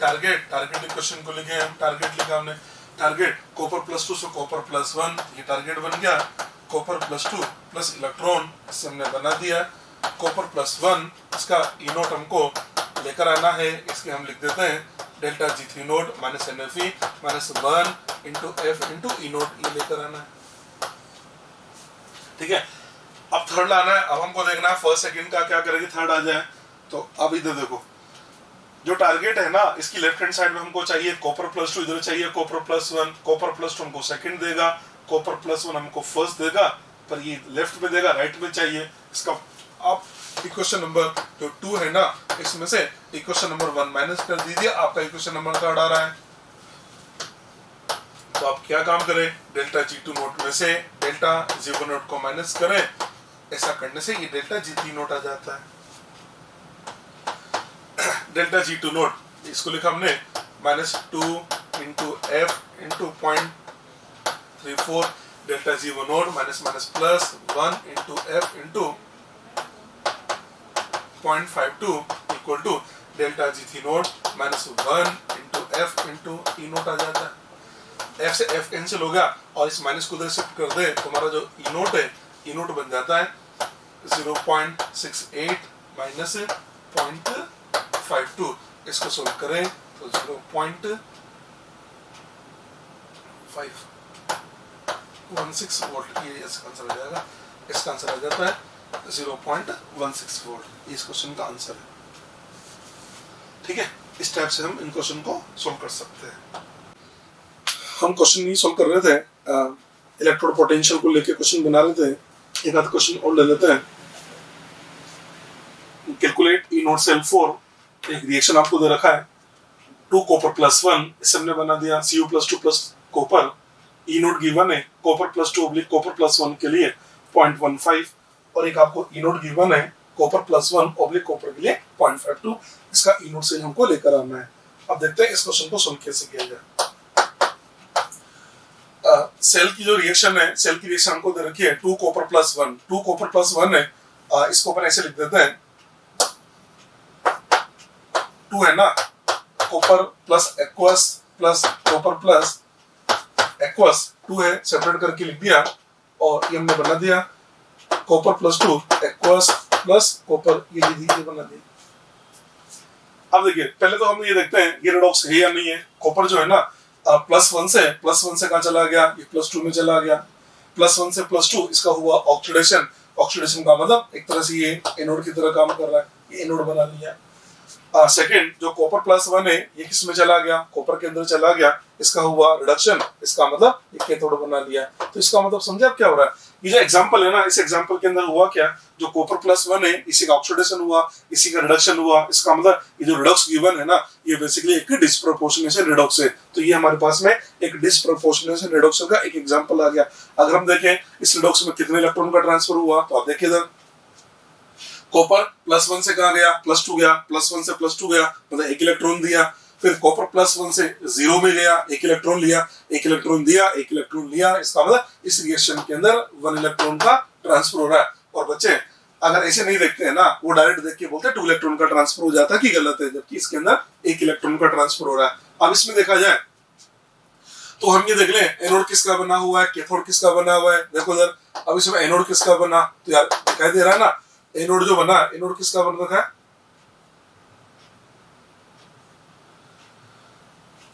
टारगेट टारगेट इक्वेशन को लिखे हम, टारगेट लिखा हमने, टारगेट कॉपर +2 से कॉपर +1, ये टारगेट बन गया। कॉपर +2 प्लस इलेक्ट्रॉन, इससे हमने बना दिया कॉपर +1, इसका ई नोट हमको लेकर आना है, इसके हम लिख देते हैं delta G3 naught minus NFE minus 1 into F into E naught, ये लेकर आना है। ठीक है, अब थर्ड लाना है। अब हमको देखना है फर्स्ट सेकंड का क्या करेगी, थर्ड आ जाए। तो अब इधर देखो, जो टारगेट है ना, इसकी लेफ्ट हैंड साइड में हमको चाहिए कॉपर +2, इधर चाहिए कॉपर +1। कॉपर +2 हमको सेकंड देगा, कॉपर +1 हमको फर्स्ट देगा, पर ये लेफ्ट में देगा, राइट में चाहिए। इसका आप इक्वेशन नंबर जो 2 है ना, इसमें से इक्वेशन नंबर 1 माइनस कर दीजिए, आपका इक्वेशन नंबर थर्ड आ रहा है। तो आप क्या काम करें, डेल्टा G2 नोट में से डेल्टा G1 नोट को माइनस करें, ऐसा करने से ये डेल्टा G3 नोट आ जाता है। डेल्टा G2 नोट इसको लिखा हमने -2 into F into 0.34, delta G1 naught minus plus 1 into F into 0.52 equal to delta G3 naught -1 into F into E naught आ जाता है। F से F कैंसिल हो गया और इस माइनस को उधर शिफ्ट कर दे, तुम्हारा जो ई नोट है, ई नोट बन जाता है 0.68 माइनस 0.52। इसको सोल्व करें तो 0.516 वोल्ट, ये इसका आंसर आ जाएगा। इसका आंसर आ जाता है 0.16 वोल्ट, इस क्वेश्चन का आंसर है। ठीक है, इस टाइप से हम इन क्वेश्चन को सोल्व कर सकते हैं। हम क्वेश्चन नहीं सोल्व कर रहे थे, इलेक्ट्रोड पोटेंशियल को लेके क्वेश्चन बना रहे थे। एक आध क्वेश्चन और ले लेते हैं। कैलकुलेट ई नोट सेल 4, एक रिएक्शन आपको दे रखा है 2 कॉपर +1, इससे हमने बना दिया Cu+2 प्लस कॉपर। ई नोट गिवन है कॉपर +2 ऑब्लिक कॉपर +1 के लिए 0.15, और एक आपको ई नोट गिवन है कॉपर +1 ऑब्लिक कॉपर के लिए 0.52। इसका ई नोट सेल हमको लेकर आना है। अब देखते हैं इस क्वेश्चन को सोल्व कैसे किया जाए। सेल की जो रिएक्शन है, सेल की रिएक्शन हमको दे रखी है 2 कॉपर +1, 2 कॉपर +1 है, इसको अपन ऐसे लिख देते हैं, 2 है ना, copper plus aqueous plus copper plus aqueous, 2 है, सेपरेट करके लिख दिया, और ये हमने बना दिया कॉपर +2 एक्वस प्लस कॉपर, ये बना दिया। अब देखिए, पहले तो हम ये देखते हैं ये रिडॉक्स है या नहीं है। कॉपर जो है ना, +1 से कहाँ चला गया, ये +2 में चला गया। +1 से +2 इसका हुआ ऑक्सीडेशन। ऑक्सीडेशन का मतलब एक तरह से ये एनोड की तरह काम कर रहा है, ये एनोड बना लिया। सेकंड, जो कॉपर +1 है, ये किस में चला गया, कॉपर के अंदर चला गया, इसका हुआ रिडक्शन, इसका मतलब ये कैथोड बना लिया। तो इसका मतलब समझे आप क्या हो रहा है। ये जो एग्जांपल है ना, इस एग्जांपल के अंदर हुआ क्या, जो कॉपर +1 है, इसी का ऑक्सीडेशन हुआ, इसी का रिडक्शन हुआ। इसका मतलब ये जो रिडॉक्स गिवन है ना, ये बेसिकली एक डिस्प्रोपोर्शनेशन रिडॉक्स है। तो ये हमारे पास में एक डिस्प्रोपोर्शनेशन रिडक्शन का एक एग्जांपल आ गया। अगर हम देखें इस रिडॉक्स में कितने इलेक्ट्रॉन का ट्रांसफर हुआ, तो आप देखिए इधर कॉपर +1 से कहाँ गया, +2 गया, +1 से +2 गया, मतलब 1 इलेक्ट्रॉन दिया। फिर कॉपर +1 से 0 में गया, 1 इलेक्ट्रॉन लिया, 1 इलेक्ट्रॉन दिया, 1 इलेक्ट्रॉन लिया। इसका मतलब इस रिएक्शन के अंदर 1 इलेक्ट्रॉन का ट्रांसफर हो रहा है। और बच्चे अगर ऐसे नहीं देखते हैं ना, वो डायरेक्ट देख के बोलते हैं 2 इलेक्ट्रॉन का ट्रांसफर हो जाता है, कि गलत है, जबकि इसके अंदर 1 इलेक्ट्रॉन का ट्रांसफर हो रहा है। अब इसमें देखा जाए तो हम ये देख लें एनोड किसका बना हुआ है, कैथोड किसका बना हुआ है। देखो इधर, अब इसमें एनोड किसका बना, तो यार दिखाई दे रहा है ना, एनोड जो बना, एनोड किसका बन रखा है।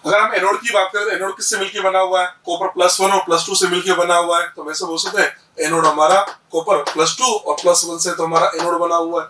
अगर हम एनोड की बात करें तो एनोड किससे मिलकर बना हुआ है, कॉपर +1 और +2 से मिलकर बना हुआ है। तो वैसे बोल सकते हैं एनोड हमारा कॉपर +2 और +1 से, तो हमारा एनोड बना हुआ है,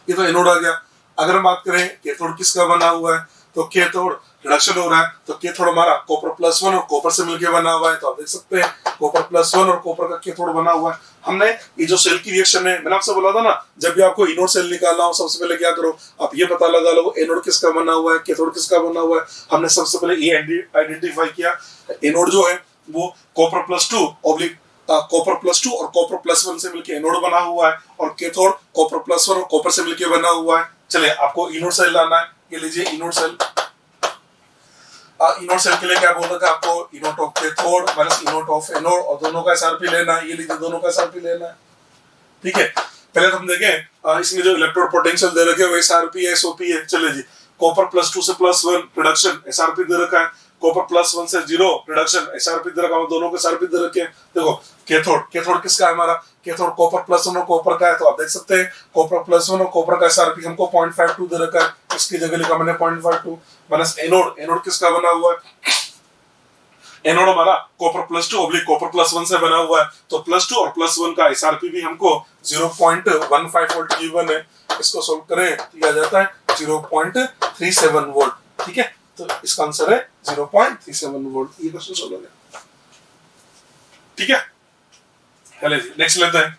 ये तो एनोड आ गया। अगर हम बात करें कैथोड किसका बना हुआ है, तो कैथोड रिडक्शन हो रहा है, तो कैथोड हमारा कॉपर +1 और कॉपर से मिलकर बना हुआ है। तो आप देख सकते हैं कॉपर +1 और कॉपर का कैथोड बना हुआ है। हमने ये जो सेल की रिएक्शन है, मैंने आपसे बोला था ना, जब भी आपको इनोड सेल निकालना हो, सबसे पहले क्या करो, आप ये पता लगा लो एनोड किसका बना हुआ है, कैथोड किसका बना हुआ है। हमने सबसे पहले ये आइडेंटिफाई किया, एनोड जो है वो कॉपर +2 ऑब्लिक कॉपर +2 और कॉपर +1 से मिलकर एनोड बना हुआ है, और कैथोड कॉपर +1 और कॉपर से मिलकर बना हुआ है। चलिए आपको इनोड सेल लाना है, ये लीजिए इनोड सेल। इनोड सेल के लिए क्या बोल रहा था आपको, inode of cathode minus inode of anode, और दोनों का एसआरपी लेना है। ये लीजिए, दोनों का एसआरपी लेना है। ठीक है, पहले तो हम देखें इसमें जो इलेक्ट्रोड पोटेंशियल दे रखे हैं वो एसआरपी है, एसओपी है। चलिए जी, कॉपर +2 से +1 रिडक्शन एसआरपी दे रखा है, कॉपर +1 से 0 रिडक्शन एसआरपी दे रखा है, दोनों के एसआरपी दे रखे हैं। देखो कैथोड किसका है हमारा, कैथोड कॉपर +1 और कॉपर का है, तो आप देख सकते हैं कॉपर +1 और कॉपर का एसआरपी हमको 0.52 दे रखा है, इसकी जगह लिखा मैंने 0.52 माइनस एनोड किसका बना हुआ है, एनोड हमारा कॉपर +2 ऑब्लिक कॉपर +1 से बना हुआ है, तो +2 और +1 का एसआरपी भी हमको 0.15 वोल्ट गिवन है, इसको सोल्व करें तो आ जाता है 0.37 वोल्ट। ठीक है, तो इसका आंसर है 0.37 वोल्ट। ये क्वेश्चन सोल्व हो गया। ठीक है, चलिए जी नेक्स्ट लेते हैं।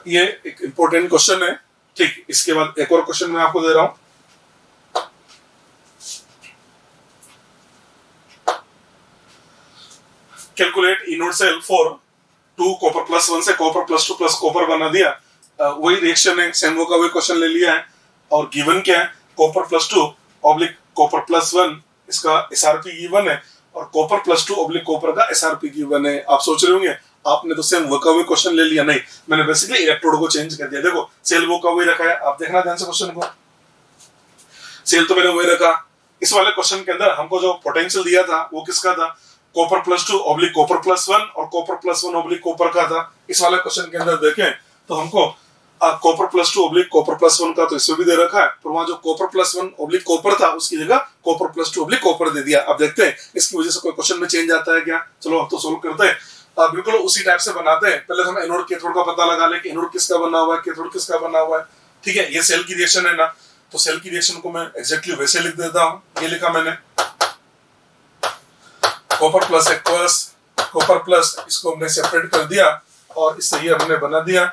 ये एक इंपॉर्टेंट क्वेश्चन है। ठीक, इसके बाद एक और क्वेश्चन मैं आपको दे रहा हूं। Calculate E naught cell for 2 copper +1 से कॉपर +2 प्लस कॉपर बना दिया। वही रिएक्शन है, सेम वो का वही क्वेश्चन ले लिया है, और गिवन क्या है, कॉपर +2 ऑब्लिक कॉपर +1 इसका एसआरपी गिवन है, और कॉपर +2 ऑब्लिक कॉपर का एसआरपी गिवन है। आप सोच रहे होंगे आपने तो सेम वो का वही क्वेश्चन ले लिया। नहीं, मैंने बेसिकली इलेक्ट्रोड को चेंज कर दिया। देखो सेल वो का वही रखा है, आप देखना ध्यान से क्वेश्चन को, सेल तो मैंने वही रखा। इस वाले क्वेश्चन के अंदर हमको जो पोटेंशियल दिया था वो किसका था, कॉपर +2 ऑब्लिक कॉपर +1 और कॉपर +1 ऑब्लिक कॉपर का था। इस वाले क्वेश्चन के अंदर देखें तो हमको कॉपर +2 ऑब्लिक कॉपर +1 का तो इसमें भी दे रखा है, पर वहां जो कॉपर +1 ऑब्लिक कॉपर था उसकी जगह कॉपर +2 ऑब्लिक कॉपर दे दिया। अब देखते हैं इसकी वजह से कोई क्वेश्चन में चेंज आता है क्या। चलो अब तो सोल्व करते हैं। बिल्कुल उसी टाइप से बनाते हैं। पहले हम एनोड कैथोड का पता लगा ले कि एनोड किसका बना हुआ है, कैथोड किसका बना हुआ है। ठीक है, ये सेल की रिएक्शन है ना, तो सेल की रिएक्शन को मैं एग्जैक्टली वैसे लिख देता हूं। ये लिखा मैंने copper plus aqueous copper plus, इसको हमने सेपरेट कर दिया और इससे ये हमने बना दिया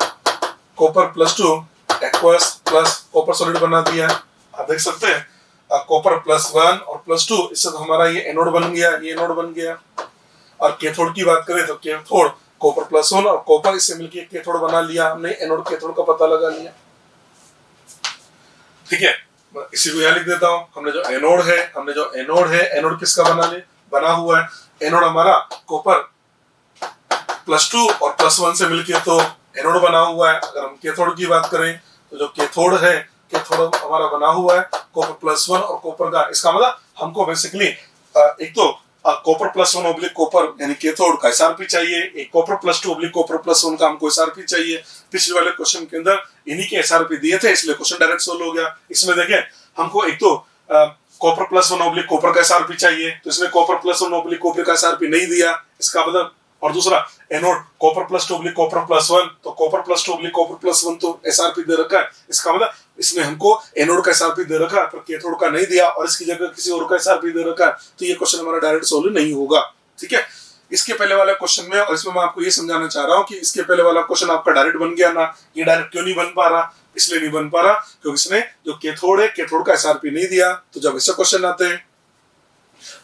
copper +2 aqueous plus copper solid बना दिया। आप देख सकते हैं कॉपर +1 और +2, इससे तो हमारा ये एनोड बन गया, ये एनोड बन गया। और कैथोड की बात करें तो कैथोड कॉपर +1 और कॉपर इससे मिलकर कैथोड बना लिया हमने, एनोड कैथोड का पता लगा लिया। ठीक है, इसी को यहाँ लिख देता हूँ। हमने जो एनोड है एनोड किसका बना हुआ है, एनोड हमारा कॉपर +2 और +1 से मिलके तो एनोड बना हुआ है। अगर हम कैथोड की बात करें तो जो कैथोड है, कैथोड हमारा बना हुआ है कॉपर +1 और कॉपर का। इसका मतलब हमको बेसिकली एक तो कॉपर +1 ऑब्लिक कॉपर यानी कैथोड का एसआरपी चाहिए, एक कॉपर +2 ऑब्लिक कॉपर +1 का हमको एसआरपी चाहिए। पिछले वाले क्वेश्चन के अंदर इन्हीं के एसआरपी दिए थे, इसलिए क्वेश्चन डायरेक्ट सोल्व हो गया। इसमें देखें हमको एक तो कॉपर +1 ऑब्लिक कॉपर का एसआरपी चाहिए, तो इसमें कॉपर +1 ऑब्लिक कॉपर का एसआरपी नहीं दिया, इसका मतलब। और दूसरा एनोड कॉपर +2 ऑब्लिक कॉपर +1, तो कॉपर +2 ऑब्लिक कॉपर +1 तो एसआरपी दे रखा है, इसका मतलब इसमें हमको एनोड का एसआरपी दे रखा है पर कैथोड का नहीं दिया और इसकी जगह किसी और का एसआरपी दे रखा है, तो ये क्वेश्चन हमारा डायरेक्ट सोल्व नहीं होगा। ठीक है, इसके पहले वाला क्वेश्चन में, और इसमें मैं आपको ये समझाना चाह रहा हूँ कि इसके पहले वाला क्वेश्चन आपका डायरेक्ट बन गया ना, ये डायरेक्ट क्यों नहीं बन पा रहा, इसलिए नहीं बन पा रहा क्योंकि इसने जो कैथोड है कैथोड का एसआरपी नहीं दिया। तो जब ऐसे क्वेश्चन आते हैं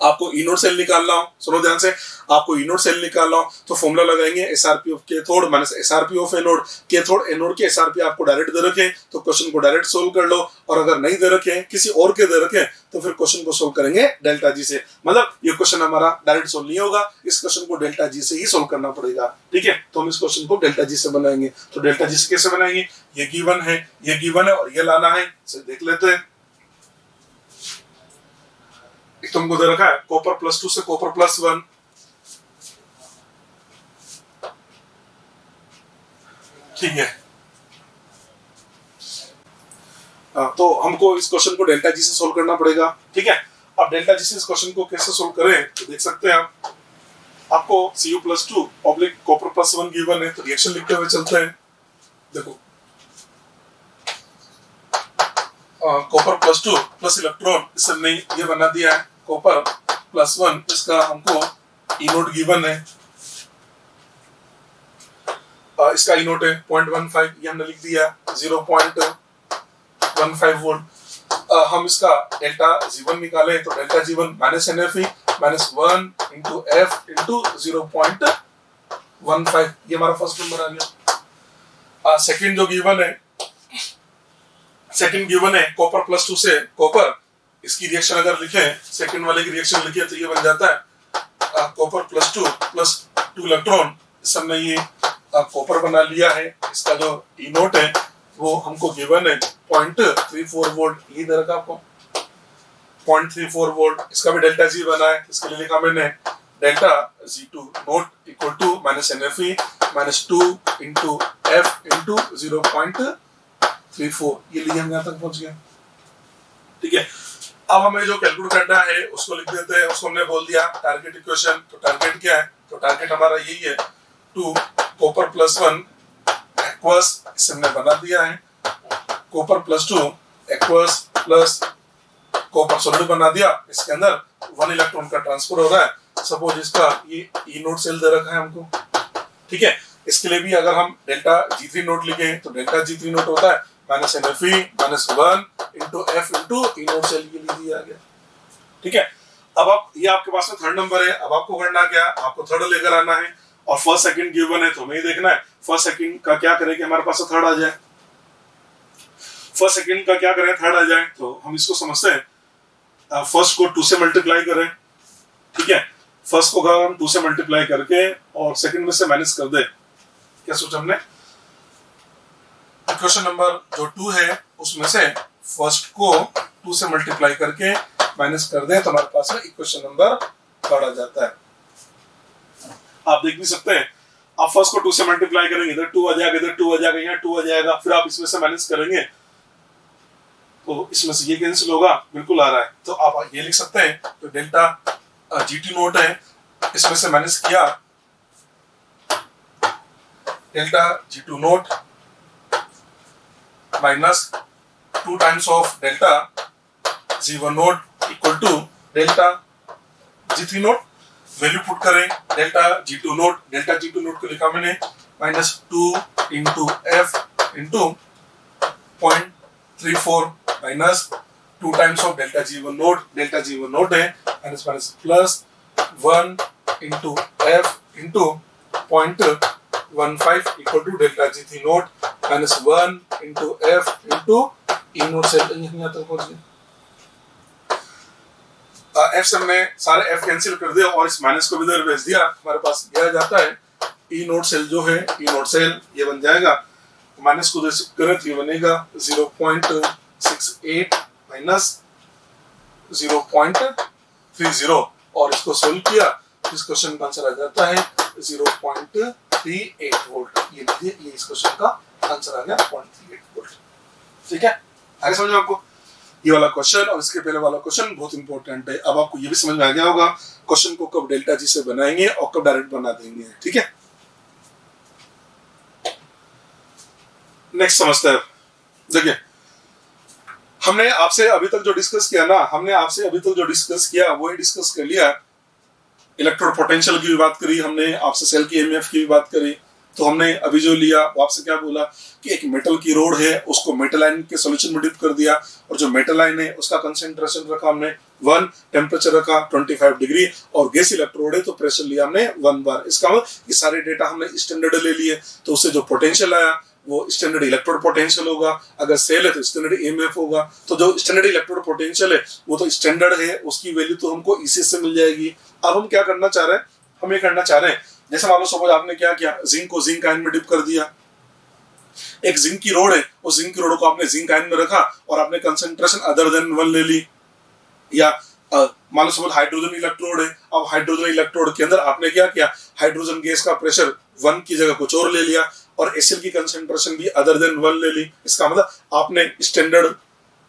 आपको इनोड सेल निकालना हो, सुनो ध्यान से, आपको इनोड सेल निकालना हो तो फॉर्मूला लगाएंगे SRP of cathode minus SRP of anode. Cathode anode के एसआरपी आपको डायरेक्ट दे रखे तो क्वेश्चन को डायरेक्ट सोल्व कर लो, और अगर नहीं दे रखे किसी और के दे रखे तो फिर क्वेश्चन को सोल्व करेंगे डेल्टा जी से। मतलब ये क्वेश्चन हमारा डायरेक्ट सोल्व नहीं होगा, इस क्वेश्चन को डेल्टा जी से ही सोल्व करना पड़ेगा। ठीक है, तो हम इस क्वेश्चन को डेल्टा जी से बनाएंगे। तो डेल्टा जी से कैसे बनाएंगे, ये गिवन है और ये लाना है, देख लेते हैं। तुमको दे रखा है कॉपर +2 से कॉपर +1, ठीक है। तो हमको इस क्वेश्चन को डेल्टा जी से सोल्व करना पड़ेगा। ठीक है, अब डेल्टा जी से इस क्वेश्चन को कैसे सोल्व करें तो देख सकते हैं आप, आपको Cu+2 ऑब्लिक कॉपर +1 गिवन है, तो रिएक्शन लिखते हुए चलते हैं। देखो कॉपर +2 प्लस इलेक्ट्रॉन, इससे नहीं ये बना दिया है कॉपर +1, इसका हमको इनोड गिवन है, इसका इनोड है 0.15, ये हमने लिख दिया 0.15 वोल्ट। हम इसका डेल्टा G1 निकालें तो डेल्टा G1 -NFE -1 × F × 0.15, ये हमारा फर्स्ट नंबर आ गया। सेकंड जो गिवन है, सेकंड गिवन है कॉपर +2 से कॉपर, इसकी रिएक्शन अगर लिखें, सेकंड वाले की रिएक्शन लिखे तो ये बन जाता है कॉपर +2 + 2 इलेक्ट्रॉन, इस हमने ये कॉपर बना लिया है। इसका जो इनोट है वो हमको गिवन है 0.34 वोल्ट, ये दे रखा आपको। 0.34 वोल्ट, इसका भी डेल्टा जी बना है, इसके लिए लिखा मैंने delta G2 naught equal to minus NFE minus 2 into F into 0.34, ये लिए हम यहाँ तक पहुंच गए। ठीक है, अब हमें जो कैलकुलेट करना है उसको लिख देते हैं, उसको हमने बोल दिया टारगेट इक्वेशन। तो टारगेट क्या है, तो टारगेट हमारा यही है 2 कॉपर प्लस 1 एक्वस, इसे हमने बना दिया है copper plus 2 aqueous plus copper solid बना दिया, इसके अंदर 1 इलेक्ट्रॉन का ट्रांसफर हो रहा है। सपोज इसका ये ई नोट सेल दे रखा है हमको, ठीक है, इसके लिए भी अगर हम डेल्टा G3 नोट लिखें तो डेल्टा G3 नोट होता है minus NFE minus 1 into F into E naught cell के लिए दिया गया। ठीक है, अब आप ये आपके पास में थर्ड नंबर है, अब आपको करना क्या, आपको थर्ड लेकर आना है और फर्स्ट सेकंड गिवन है तो हमें देखना है फर्स्ट सेकंड का क्या करें कि हमारे पास थर्ड आ जाए। फर्स्ट सेकंड का क्या करें थर्ड आ जाए, तो हम इसको समझते हैं फर्स्ट को 2 से मल्टीप्लाई करें। ठीक है, फर्स्ट को अगर हम 2 से मल्टीप्लाई करके और सेकंड में से माइनस कर दे, क्या सोचा हमने, इक्वेशन नंबर जो 2 है उसमें से फर्स्ट को 2 से मल्टीप्लाई करके माइनस कर दें तो हमारे पास में इक्वेशन नंबर थर्ड आ जाता है। आप देख भी सकते हैं, आप फर्स्ट को 2 से मल्टीप्लाई करेंगे, इधर 2 आ जाएगा, इधर 2 आ जाएगा, यहाँ 2 आ जाएगा, फिर आप इसमें से माइनस करेंगे तो इसमें से ये कैंसिल होगा, बिल्कुल आ रहा है। तो आप ये लिख सकते हैं, तो डेल्टा G2 नोट है, इसमें से माइनस किया delta G2 naught minus 2 times of delta G1 naught equal to delta G3 naught. Value put करें, डेल्टा G2 नोट को लिखा मैंने minus 2 into F into 0.34 minus 2 times of delta G1 naught है minus minus plus 1 into F into 0.15 equal to delta G3 naught minus 1 into F into E naught से यहाँ तक पहुंच गए। F से हमने सारे F कैंसिल कर दिया और इस माइनस को भी इधर भेज दिया, हमारे पास यह जाता है ई नोट सेल जो है, ई नोट सेल ये बन जाएगा, माइनस को इधर करें तो ये बनेगा 0.68 माइनस 0.30 और इसको सोल्व किया इस क्वेश्चन का आंसर आ जाता है 0.38 वोल्ट। ये इस क्वेश्चन का आंसर आ गया 0.38 वोल्ट। ठीक है, आगे समझ में आपको ये वाला क्वेश्चन और इसके पहले वाला क्वेश्चन बहुत इंपॉर्टेंट है। अब आपको ये भी समझ में आ गया होगा क्वेश्चन को कब डेल्टा जी से बनाएंगे और कब डायरेक्ट बना देंगे। ठीक है, नेक्स्ट समझते हैं। देखिए, हमने आपसे अभी तक जो डिस्कस किया ना, वही डिस्कस कर लिया। इलेक्ट्रोड पोटेंशियल की भी बात करी हमने, आपसे सेल की एमईएफ की भी बात करी। तो हमने अभी जो लिया वो आपसे क्या बोला कि एक मेटल की रोड है, उसको मेटल आयन के सॉल्यूशन में डिप कर दिया और जो मेटल आयन है उसका कंसेंट्रेशन रखा हमने 1, टेम्परेचर रखा 25 डिग्री और गैस इलेक्ट्रोड है तो प्रेशर लिया हमने 1 बार। इसका मतलब ये सारे डेटा हमने स्टैंडर्ड ले लिए, तो उससे जो पोटेंशियल आया वो स्टैंडर्ड इलेक्ट्रोड पोटेंशियल होगा। अगर सेल है तो स्टैंडर्ड ईएमएफ होगा। तो जो स्टैंडर्ड इलेक्ट्रोड पोटेंशियल है वो तो स्टैंडर्ड है, उसकी वैल्यू तो हमको इसी से मिल जाएगी। अब हम क्या करना चाह रहे हैं, हम ये करना चाह रहे हैं जैसे मान लो सपोज आपने क्या किया, जिंक को जिंक आयन में डिप कर दिया। एक जिंक की रोड है, उस जिंक की रोड को आपने जिंक आयन में रखा और आपने कंसंट्रेशन अदर देन 1 ले ली। या मान लो सपोज हाइड्रोजन इलेक्ट्रोड है, अब हाइड्रोजन इलेक्ट्रोड के अंदर आपने क्या किया, हाइड्रोजन गैस का प्रेशर 1 की जगह कुछ और ले लिया और एसिड की कंसंट्रेशन भी अदर देन 1 ले ली। इसका मतलब आपने स्टैंडर्ड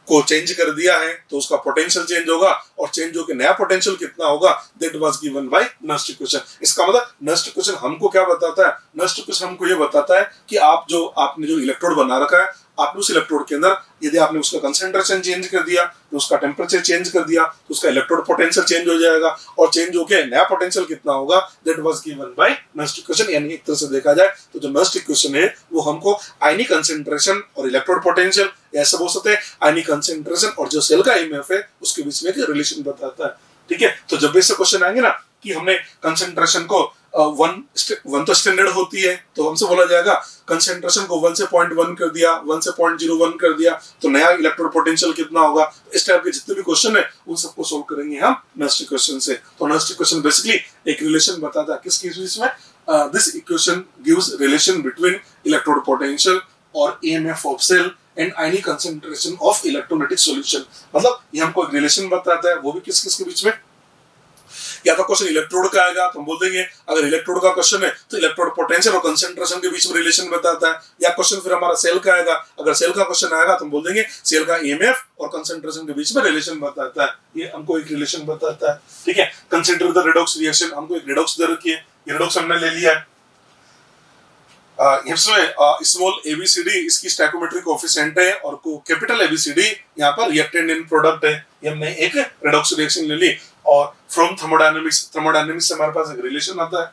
को चेंज कर दिया है तो उसका पोटेंशियल चेंज होगा और चेंज होकर नया पोटेंशियल कितना होगा, that was given by Nernst equation. इसका मतलब नस्ट इक्वेशन हमको क्या बताता है, नस्ट इक्वेशन हमको ये बताता है कि आपने जो इलेक्ट्रोड बना रखा है, आपने उस इलेक्ट्रोड के अंदर यदि आपने उसका कंसंट्रेशन चेंज कर दिया तो उसका टेम्परेचर चेंज कर दिया तो उसका इलेक्ट्रोड पोटेंशियल चेंज हो जाएगा और चेंज होके नया पोटेंशियल कितना होगा, that was given by Nernst equation. यानी एक तरह से देखा जाए तो जो नस्ट इक्वेशन है वो हमको आयनिक कंसंट्रेशन और इलेक्ट्रोड पोटेंशियल ऐसा बोल सकते हैं, आयनिक कंसंट्रेशन और जो सेल का ईएमएफ है उसके बीच में एक रिलेशन बताता है। ठीक है, तो जब भी ऐसे क्वेश्चन आएंगे ना कि हमने कंसंट्रेशन को 1 तो स्टैंडर्ड होती है तो हमसे बोला जाएगा कंसंट्रेशन को 1 से 0.1 कर दिया, 1 से 0.01 कर दिया तो नया इलेक्ट्रोड पोटेंशियल कितना होगा। इस टाइप के जितने भी क्वेश्चन है उन सबको सोल्व करेंगे हम नस्ट इक्वेशन से। तो नस्ट इक्वेशन बेसिकली एक रिलेशन बताता है किसके बीच में, this equation gives relation between electrode potential और EMF of cell and ionic concentration of electrolytic solution. मतलब ये हमको एक रिलेशन बताता है, वो भी किस किस के बीच में। या तो क्वेश्चन इलेक्ट्रोड का आएगा तो हम बोल देंगे अगर इलेक्ट्रोड का क्वेश्चन है तो इलेक्ट्रोड पोटेंशियल और कंसंट्रेशन के बीच में रिलेशन बताता है। या क्वेश्चन फिर हमारा सेल का आएगा, अगर सेल का क्वेश्चन आएगा तो हम बोल देंगे सेल का ईएमएफ और कंसंट्रेशन के बीच में रिलेशन बताता है, ये हमको एक रिलेशन बताता है। ठीक है, कंसीडर द रेडॉक्स रिएक्शन, हमको एक रेडॉक्स दे रखी है, ये रेडॉक्स हमने ले लिया है। इसमें स्मॉल एबीसीडी इसकी स्टैइकोमेट्रिक कोएफिशिएंट है और कैपिटल एबीसीडी यहाँ पर रिएक्टेंट इन प्रोडक्ट है। ये हमने एक रेडॉक्स रिएक्शन ले ली। और फ्रॉम थर्मोडायनेमिक्स से हमारे पास एक रिलेशन आता है,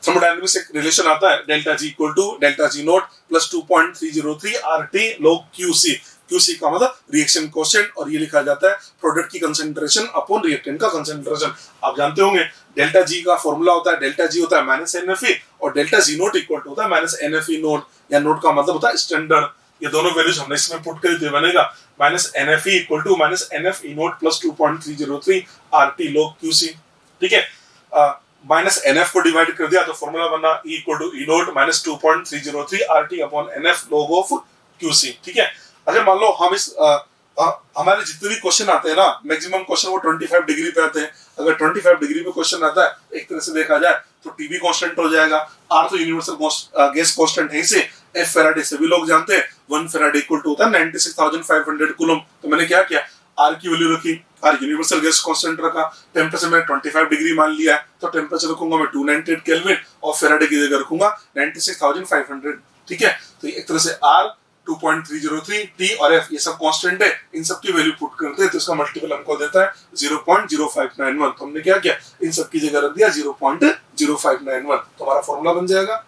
थर्मोडायनेमिक्स एक रिलेशन आता है delta G equal to delta G naught plus 2.303 RT log QC। QC का मतलब रिएक्शन कोएफिशिएंट और ये लिखा जाता है प्रोडक्ट की कंसंट्रेशन अपॉन रिएक्टेंट का कंसंट्रेशन। आप जानते होंगे डेल्टा जी का फॉर्मूला होता है, डेल्टा जी होता है माइनस NFE और डेल्टा जी नोट इक्वल होता है माइनस NFE नोट, या नोट का मतलब होता है स्टैंडर्ड। ये दोनों वैल्यूज हमने इसमें पुट कर दिए, बनेगा minus NFE equal to minus NFE naught plus 2.303 RT log QC। ठीक है, माइनस NF को डिवाइड कर दिया तो फॉर्मूला बना E equal to E naught minus 2.303 RT upon NF log of QC। ठीक है, अगर मान लो हम इस हमारे जितने भी क्वेश्चन आते हैं ना, मैक्सिमम क्वेश्चन वो 25 डिग्री पे आते हैं। अगर 25 डिग्री पे क्वेश्चन आता है एक तरह से देखा जाए तो टीबी कांस्टेंट हो जाएगा, आर तो यूनिवर्सल गैस कांस्टेंट है, इसे एफ फेराडे सभी लोग जानते हैं, 1 फेराडे इक्वल टू होता है 96,500 कूलम। तो मैंने क्या किया, आर की वैल्यू रखी, आर यूनिवर्सल गैस कांस्टेंट रखा, टेंपरेचर मैंने 25 डिग्री मान लिया है तो टेंपरेचर रखूंगा मैं 298 केल्विन और फेराडे की जगह रखूंगा 96,500। ठीक है, तो एक तरह से आर 2.303 T और F ये सब कांस्टेंट है, इन सब की वैल्यू पुट करते हैं तो इसका मल्टीपल हमको देता है 0.0591। तो हमने क्या किया, इन सब की जगह रख दिया 0.0591, तो हमारा फॉर्मूला बन जाएगा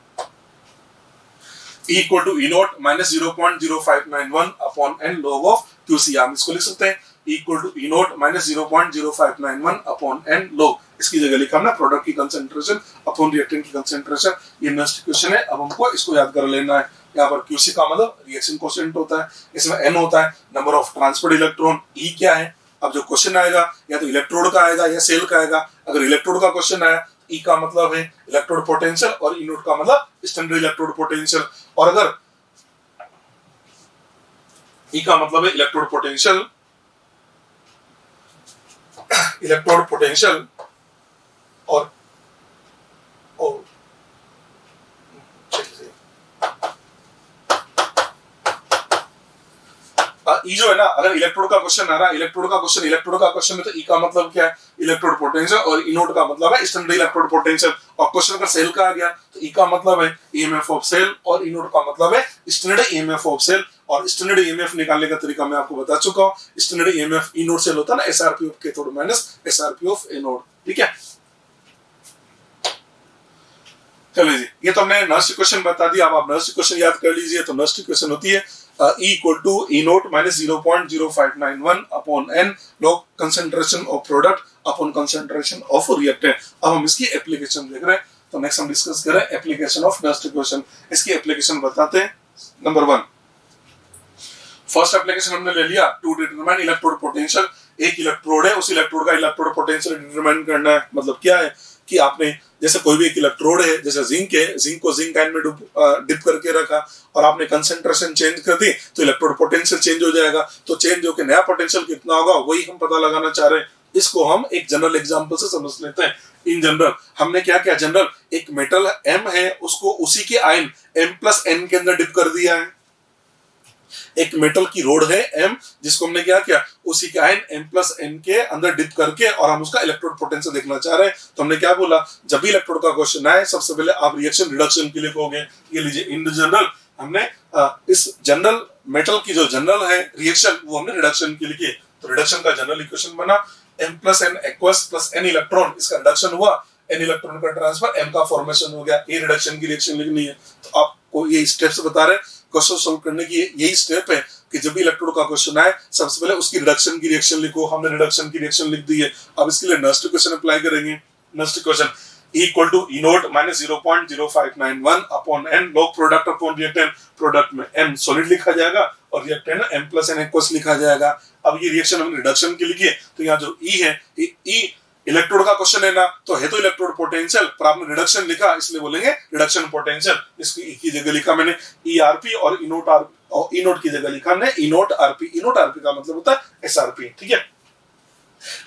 E equal to E naught minus 0.0591 upon N log of QC। हम इसको लिख सकते हैं E equal to E naught minus 0.0591 upon N log, इसकी जगह लिखा हमने प्रोडक्ट की कंसंट्रेशन अपॉन रिएक्टेंट की कंसंट्रेशन। ये नेक्स्ट क्वेश्चन है, अब हमको इसको याद कर लेना है। यहाँ पर QC का मतलब रिएक्शन कोएफिशिएंट होता है, इसमें N होता है number of transferred electron, E क्या है। अब जो क्वेश्चन आएगा या तो इलेक्ट्रोड का आएगा या सेल का आएगा। अगर इलेक्ट्रोड का क्वेश्चन आया E का मतलब है इलेक्ट्रोड पोटेंशियल और E नोट का मतलब स्टैंडर्ड इलेक्ट्रोड पोटेंशियल, और अगर E का मतलब है इलेक्ट्रोड पोटेंशियल और E जो है ना, अगर इलेक्ट्रोड का क्वेश्चन आ रहा है, इलेक्ट्रोड का क्वेश्चन है तो E का मतलब क्या है, इलेक्ट्रोड पोटेंशियल, और E नोट का मतलब है स्टैंडर्ड इलेक्ट्रोड पोटेंशियल। और क्वेश्चन अगर सेल का आ गया तो E का मतलब है EMF ऑफ सेल और E नोट का मतलब है स्टैंडर्ड EMF ऑफ सेल। और स्टैंडर्ड EMF निकालने का तरीका मैं आपको बता चुका हूँ, स्टैंडर्ड EMF E नोट सेल होता है ना SRP of cathode minus SRP of anode. ठीक है, चलिए जी, ये तो हमने नर्स्ट क्वेश्चन बता दिया। अब आप नर्स्ट क्वेश्चन याद कर लीजिए। तो नर्स्ट क्वेश्चन होती है E equal to E naught minus 0.0591 upon N log concentration of product upon concentration of reactant. अब हम इसकी एप्लीकेशन देख रहे हैं, तो नेक्स्ट हम डिस्कस कर रहे हैं एप्लीकेशन ऑफ नर्स्ट क्वेश्चन। इसकी एप्लीकेशन बताते हैं। नंबर 1, फर्स्ट एप्लीकेशन हमने ले लिया टू डिटरमाइन इलेक्ट्रोड पोटेंशियल। एक इलेक्ट्रोड है, उस इलेक्ट्रोड का इलेक्ट्रोड पोटेंशियल डिटरमाइन करना है। मतलब क्या है कि आपने जैसे कोई भी एक इलेक्ट्रोड है, जैसे जिंक है, जिंक को जिंक आयन में डिप करके रखा और आपने कंसंट्रेशन चेंज कर दी तो इलेक्ट्रोड पोटेंशियल चेंज हो जाएगा। तो चेंज होकर नया पोटेंशियल कितना होगा वही हम पता लगाना चाह रहे हैं। इसको हम एक जनरल एग्जांपल से समझ लेते हैं। इन जनरल हमने क्या किया, जनरल एक मेटल M है, उसको उसी के आयन M+N के अंदर डिप कर दिया है। एक मेटल की रोड है M, जिसको हमने क्या किया, उसी के आयन M+N के अंदर डिप करके और हम उसका इलेक्ट्रोड पोटेंशियल देखना चाह रहे हैं। तो हमने क्या बोला, जब भी इलेक्ट्रोड का क्वेश्चन आए सबसे पहले आप रिएक्शन रिडक्शन के लिए कहोगे। ये लीजिए इन जनरल हमने इस जनरल मेटल की जो जनरल है रिएक्शन वो हमने रिडक्शन के लिए किए। तो रिडक्शन का जनरल इक्वेशन बना M+N aqueous plus N electron, इसका रिडक्शन हुआ, N इलेक्ट्रॉन का ट्रांसफर, M का फॉर्मेशन हो गया। ये रिडक्शन की रिएक्शन लिखनी है। तो आपको ये स्टेप्स बता रहे हैं क्वेश्चन सॉल्व करने की। यही स्टेप है कि जब भी इलेक्ट्रोड का क्वेश्चन आए सबसे पहले उसकी रिडक्शन की रिएक्शन लिखो। हमने रिडक्शन की रिएक्शन लिख दी है। अब इसके लिए नेक्स्ट क्वेश्चन अप्लाई करेंगे। Next question E equal to E naught minus 0.0591 upon N log product upon reactant. Product में M सॉलिड लिखा जाएगा और रिएक्टेंट M+N एक्वस लिखा जाएगा। अब ये रिएक्शन हमने रिडक्शन के लिए, तो यहाँ जो E है, E इलेक्ट्रोड का क्वेश्चन है ना, तो है तो इलेक्ट्रोड पोटेंशियल, पर आपने रिडक्शन लिखा इसलिए बोलेंगे रिडक्शन पोटेंशियल। इसकी E की जगह लिखा मैंने ERP और E नोट और ई नोट की जगह लिखा हमने ई नोट आरपी। ई नोट आरपी का मतलब होता है एसआरपी। ठीक है,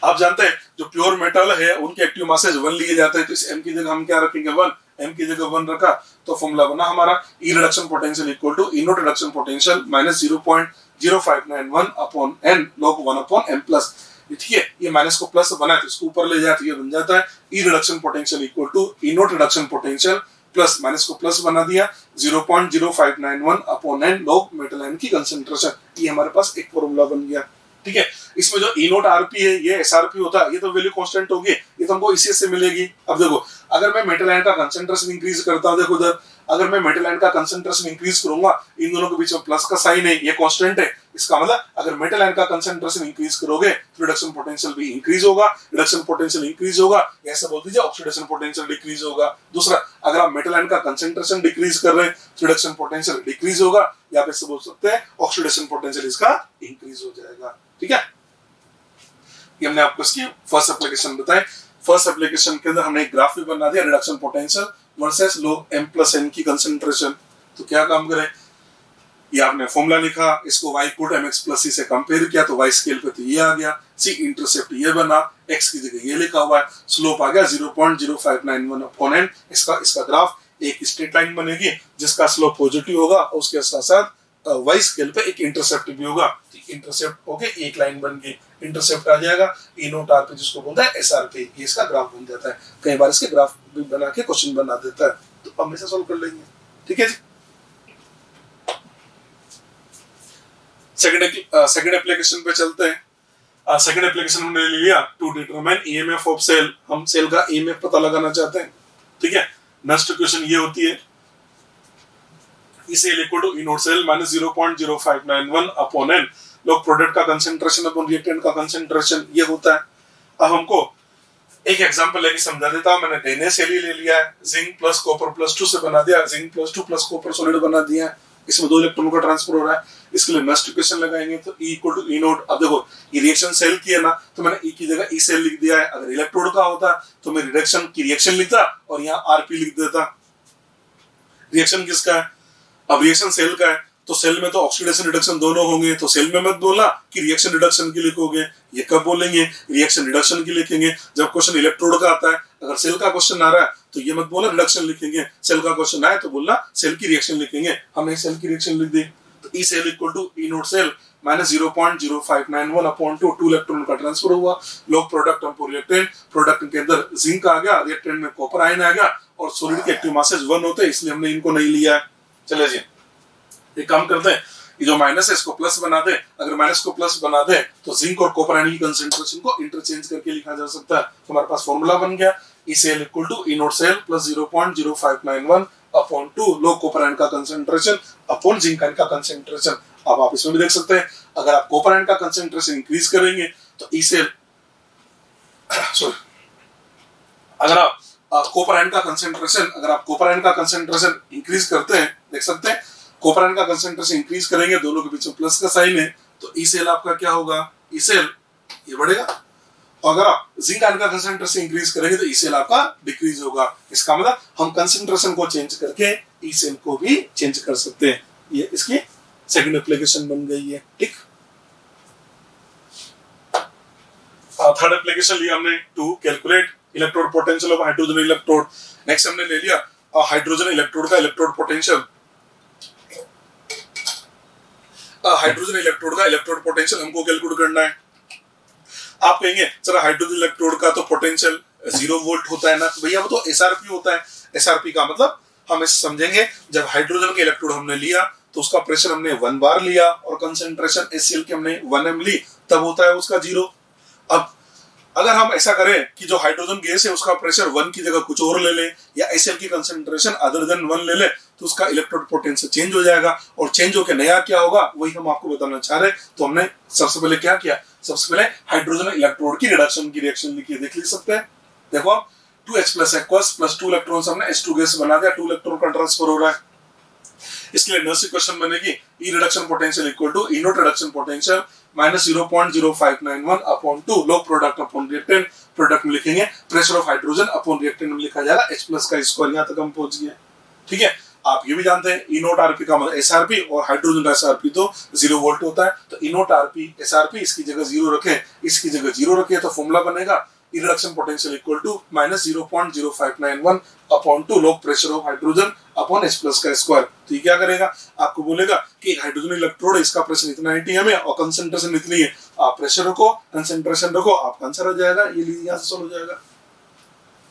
आप जानते हैं जो प्योर मेटल है उनके एक्टिव मासेज 1 लिए जाते हैं, तो इस m की जगह हम क्या रखेंगे 1, m की जगह 1 रखा तो फॉर्मूला बना हमारा E reduction potential equal to E naught reduction potential minus 0.0591 upon n log 1 upon m plus. ठीक है, ये माइनस को प्लस बना है तो इसको ऊपर ले जाए तो ये बन जाता है E reduction potential equal to E naught reduction potential plus minus को प्लस बना दिया 0.0591 upon n log metal n की कंसंट्रेशन। ये हमारे पास एक फॉर्मूला बन गया। ठीक है, इसमें जो ई नोट आरपी है ये एसआरपी होता है, ये तो वैल्यू कांस्टेंट होगी, ये तो हमको इसी से मिलेगी। अब देखो अगर मैं मेटल आयन का कंसंट्रेशन इंक्रीज करता हूं, देखो उधर अगर मैं मेटल आयन का कंसंट्रेशन इंक्रीज करूंगा, इन दोनों के बीच में प्लस का साइन है, ये कांस्टेंट है। इसका मतलब अगर मेटल आयन का कंसंट्रेशन इंक्रीज करोगे तो रिडक्शन पोटेंशियल भी इंक्रीज होगा। रिडक्शन पोटेंशियल इंक्रीज होगा, ऐसा बोल दीजिए ऑक्सीडेशन पोटेंशियल डिक्रीज होगा। दूसरा, अगर आप मेटल आयन का कंसंट्रेशन डिक्रीज कर रहे हैं तो रिडक्शन पोटेंशियल डिक्रीज होगा, या फिर से बोल सकते हैं ऑक्सीडेशन पोटेंशियल इसका इंक्रीज हो जाएगा। ठीक है, ये हमने आपको इसकी फर्स्ट एप्लीकेशन बताई। फर्स्ट एप्लीकेशन के अंदर हमने एक ग्राफ भी बना दिया reduction potential versus log m plus n की कंसंट्रेशन। तो क्या काम करें, ये आपने फॉर्मूला लिखा, इसको y equal to mx plus c से कंपेयर किया तो y स्केल पे तो ये आ गया, c इंटरसेप्ट ये बना, x की जगह ये लिखा हुआ है, स्लोप आ गया 0.0591 अपॉन n। इसका ग्राफ एक स्ट्रेट लाइन बनेगी जिसका स्लोप पॉजिटिव होगा और उसके साथ साथ y स्केल पे एक इंटरसेप्ट भी होगा। इंटरसेप्ट होके एक लाइन बन गई, इंटरसेप्ट आ जाएगा ई नोट आरपी जिसको बोलता है एसआरपी, ये इसका ग्राफ बन जाता है। कई बार इसके ग्राफ भी बना के क्वेश्चन बना देता है, तो हमेशा सॉल्व कर लेंगे। ठीक है जी, सेकंड एप्लीकेशन पे चलते हैं। सेकंड एप्लीकेशन हमने ले लिया to determine EMF of cell. हम सेल का ईएमएफ पता लगाना चाहते हैं। ठीक है, नेक्स्ट क्वेश्चन ये होती है cell equal to E naught cell minus 0.0591 upon n log product का कंसंट्रेशन अपॉन रिएक्टेंट का कंसंट्रेशन, ये होता है। अब हमको एक एग्जांपल लेके समझा देता हूं। मैंने डेने सेल ही ले लिया है, जिंक प्लस कॉपर प्लस 2 से बना दिया, zinc plus 2 plus copper solid बना दिया, इसमें 2 इलेक्ट्रॉन का ट्रांसफर हो रहा है। इसके लिए नेक्स्ट इक्वेशन लगाएंगे तो E equal to E naught. अब देखो ये रिएक्शन सेल की है ना, तो मैंने E की जगह ई सेल लिख दिया है। अगर इलेक्ट्रोड का होता तो मैं रिडक्शन की रिएक्शन लिखता और यहाँ आरपी लिख देता। रिएक्शन किसका है, अब रिएक्शन सेल का है तो सेल में तो ऑक्सीडेशन रिडक्शन दोनों होंगे, तो सेल में मत बोलना कि रिएक्शन रिडक्शन की लिखोगे, ये कब बोलेंगे रिएक्शन रिडक्शन की लिखेंगे जब क्वेश्चन इलेक्ट्रोड का आता है। अगर सेल का क्वेश्चन आ रहा है तो ये मत बोलना रिडक्शन लिखेंगे, सेल का क्वेश्चन आए तो बोलना सेल की रिएक्शन लिखेंगे। हमने सेल की रिएक्शन लिख दी, तो E cell equal to E naught cell minus 0.0591 upon 2 electron का ट्रांसफर हुआ, लॉग प्रोडक्ट हमको रिएक्टेंट, प्रोडक्ट के अंदर जिंक आ गया, रिएक्टेंट में कॉपर आयन आ गया, और सॉलिड के एक्टिव मासेज 1 होते हैं इसलिए हमने इनको नहीं लिया है। चले जी, एक काम करते हैं, ये जो माइनस है इसको प्लस बना दे। अगर माइनस को प्लस बना दे तो जिंक और कॉपर आयन की कंसंट्रेशन को इंटरचेंज करके लिखा जा सकता है। तो हमारे पास फॉर्मूला बन गया E cell equal to E naught cell plus 0.0591 upon 2 log copper ion का कंसंट्रेशन अपॉन जिंक आयन का कंसंट्रेशन। अब आप इसमें भी देख सकते हैं, अगर आप कॉपर आयन का कंसंट्रेशन इंक्रीज करेंगे तो ई सेल अगर आप कॉपर आयन का कंसंट्रेशन, अगर आप कॉपर आयन का कंसंट्रेशन इंक्रीज करते हैं, देख सकते हैं कॉपर आयन का कंसंट्रेशन इंक्रीज करेंगे, दोनों के बीच में प्लस का साइन है, तो ई सेल आपका क्या होगा, ई सेल ये बढ़ेगा। और अगर आप जिंक आयन का कंसंट्रेशन इंक्रीज करेंगे तो ई सेल आपका डिक्रीज होगा। इसका मतलब हम कंसंट्रेशन को चेंज करके ई सेल को भी चेंज कर सकते हैं। ये इसकी सेकंड एप्लीकेशन बन गई है। ठीक, थर्ड एप्लीकेशन लिया हमने to calculate electrode potential of hydrogen electrode. Next हमने ले लिया हाइड्रोजन इलेक्ट्रोड का इलेक्ट्रोड पोटेंशियल। हाइड्रोजन इलेक्ट्रोड का इलेक्ट्रोड पोटेंशियल हमको कैलकुलेट करना है। आप कहेंगे सर हाइड्रोजन इलेक्ट्रोड का तो पोटेंशियल 0 वोल्ट होता है ना, तो भैया वो तो एसआरपी होता है। एसआरपी का मतलब हम इसे समझेंगे, जब हाइड्रोजन के इलेक्ट्रोड हमने लिया तो उसका प्रेशर हमने 1 बार लिया और कंसंट्रेशन HCl की हमने 1 m ली, तब होता है उसका 0। अब अगर हम ऐसा करें कि जो हाइड्रोजन गैस है उसका प्रेशर 1 की जगह कुछ और ले ले, या HCl की कंसंट्रेशन अदर देन 1 ले ले, तो उसका इलेक्ट्रोड पोटेंशियल चेंज हो जाएगा, और चेंज होकर नया क्या होगा वही हम आपको बताना चाह रहे हैं। तो हमने सबसे पहले क्या किया, सबसे पहले हाइड्रोजन इलेक्ट्रोड की रिडक्शन की रिएक्शन लिखी, देख लिख सकते हैं। देखो आप 2H plus aqueous plus 2 electron हमने H2 गैस बना दिया, 2 इलेक्ट्रॉन का ट्रांसफर हो रहा है। इसलिए नेक्स्ट इक्वेशन बनेगी E reduction potential equal to E naught reduction potential minus 0.0591 upon 2 log product upon reactant. Product में लिखेंगे pressure of hydrogen upon reactant में लिखा जाएगा H प्लस का स्क्वायर। यहाँ तक हम पहुंच गए। ठीक है, आप ये भी जानते हैं ई नोट आरपी का मतलब एसआरपी, और हाइड्रोजन का एसआरपी तो 0 वोल्ट होता है। तो ई नोट आरपी एसआरपी, इसकी जगह 0 रखें, इसकी जगह 0 रखें, तो फॉर्मूला बनेगा E reduction potential equal to -0.0591 upon two log pressure of hydrogen upon H plus का स्क्वायर। तो ये क्या करेगा, आपको बोलेगा कि हाइड्रोजन इलेक्ट्रोड है, इसका प्रेशर इतना एटीएम है और कंसंट्रेशन इतनी है, आप प्रेशर रखो, कंसंट्रेशन रखो, आपका आंसर आ जाएगा। ये यहाँ से सॉल्व हो जाएगा।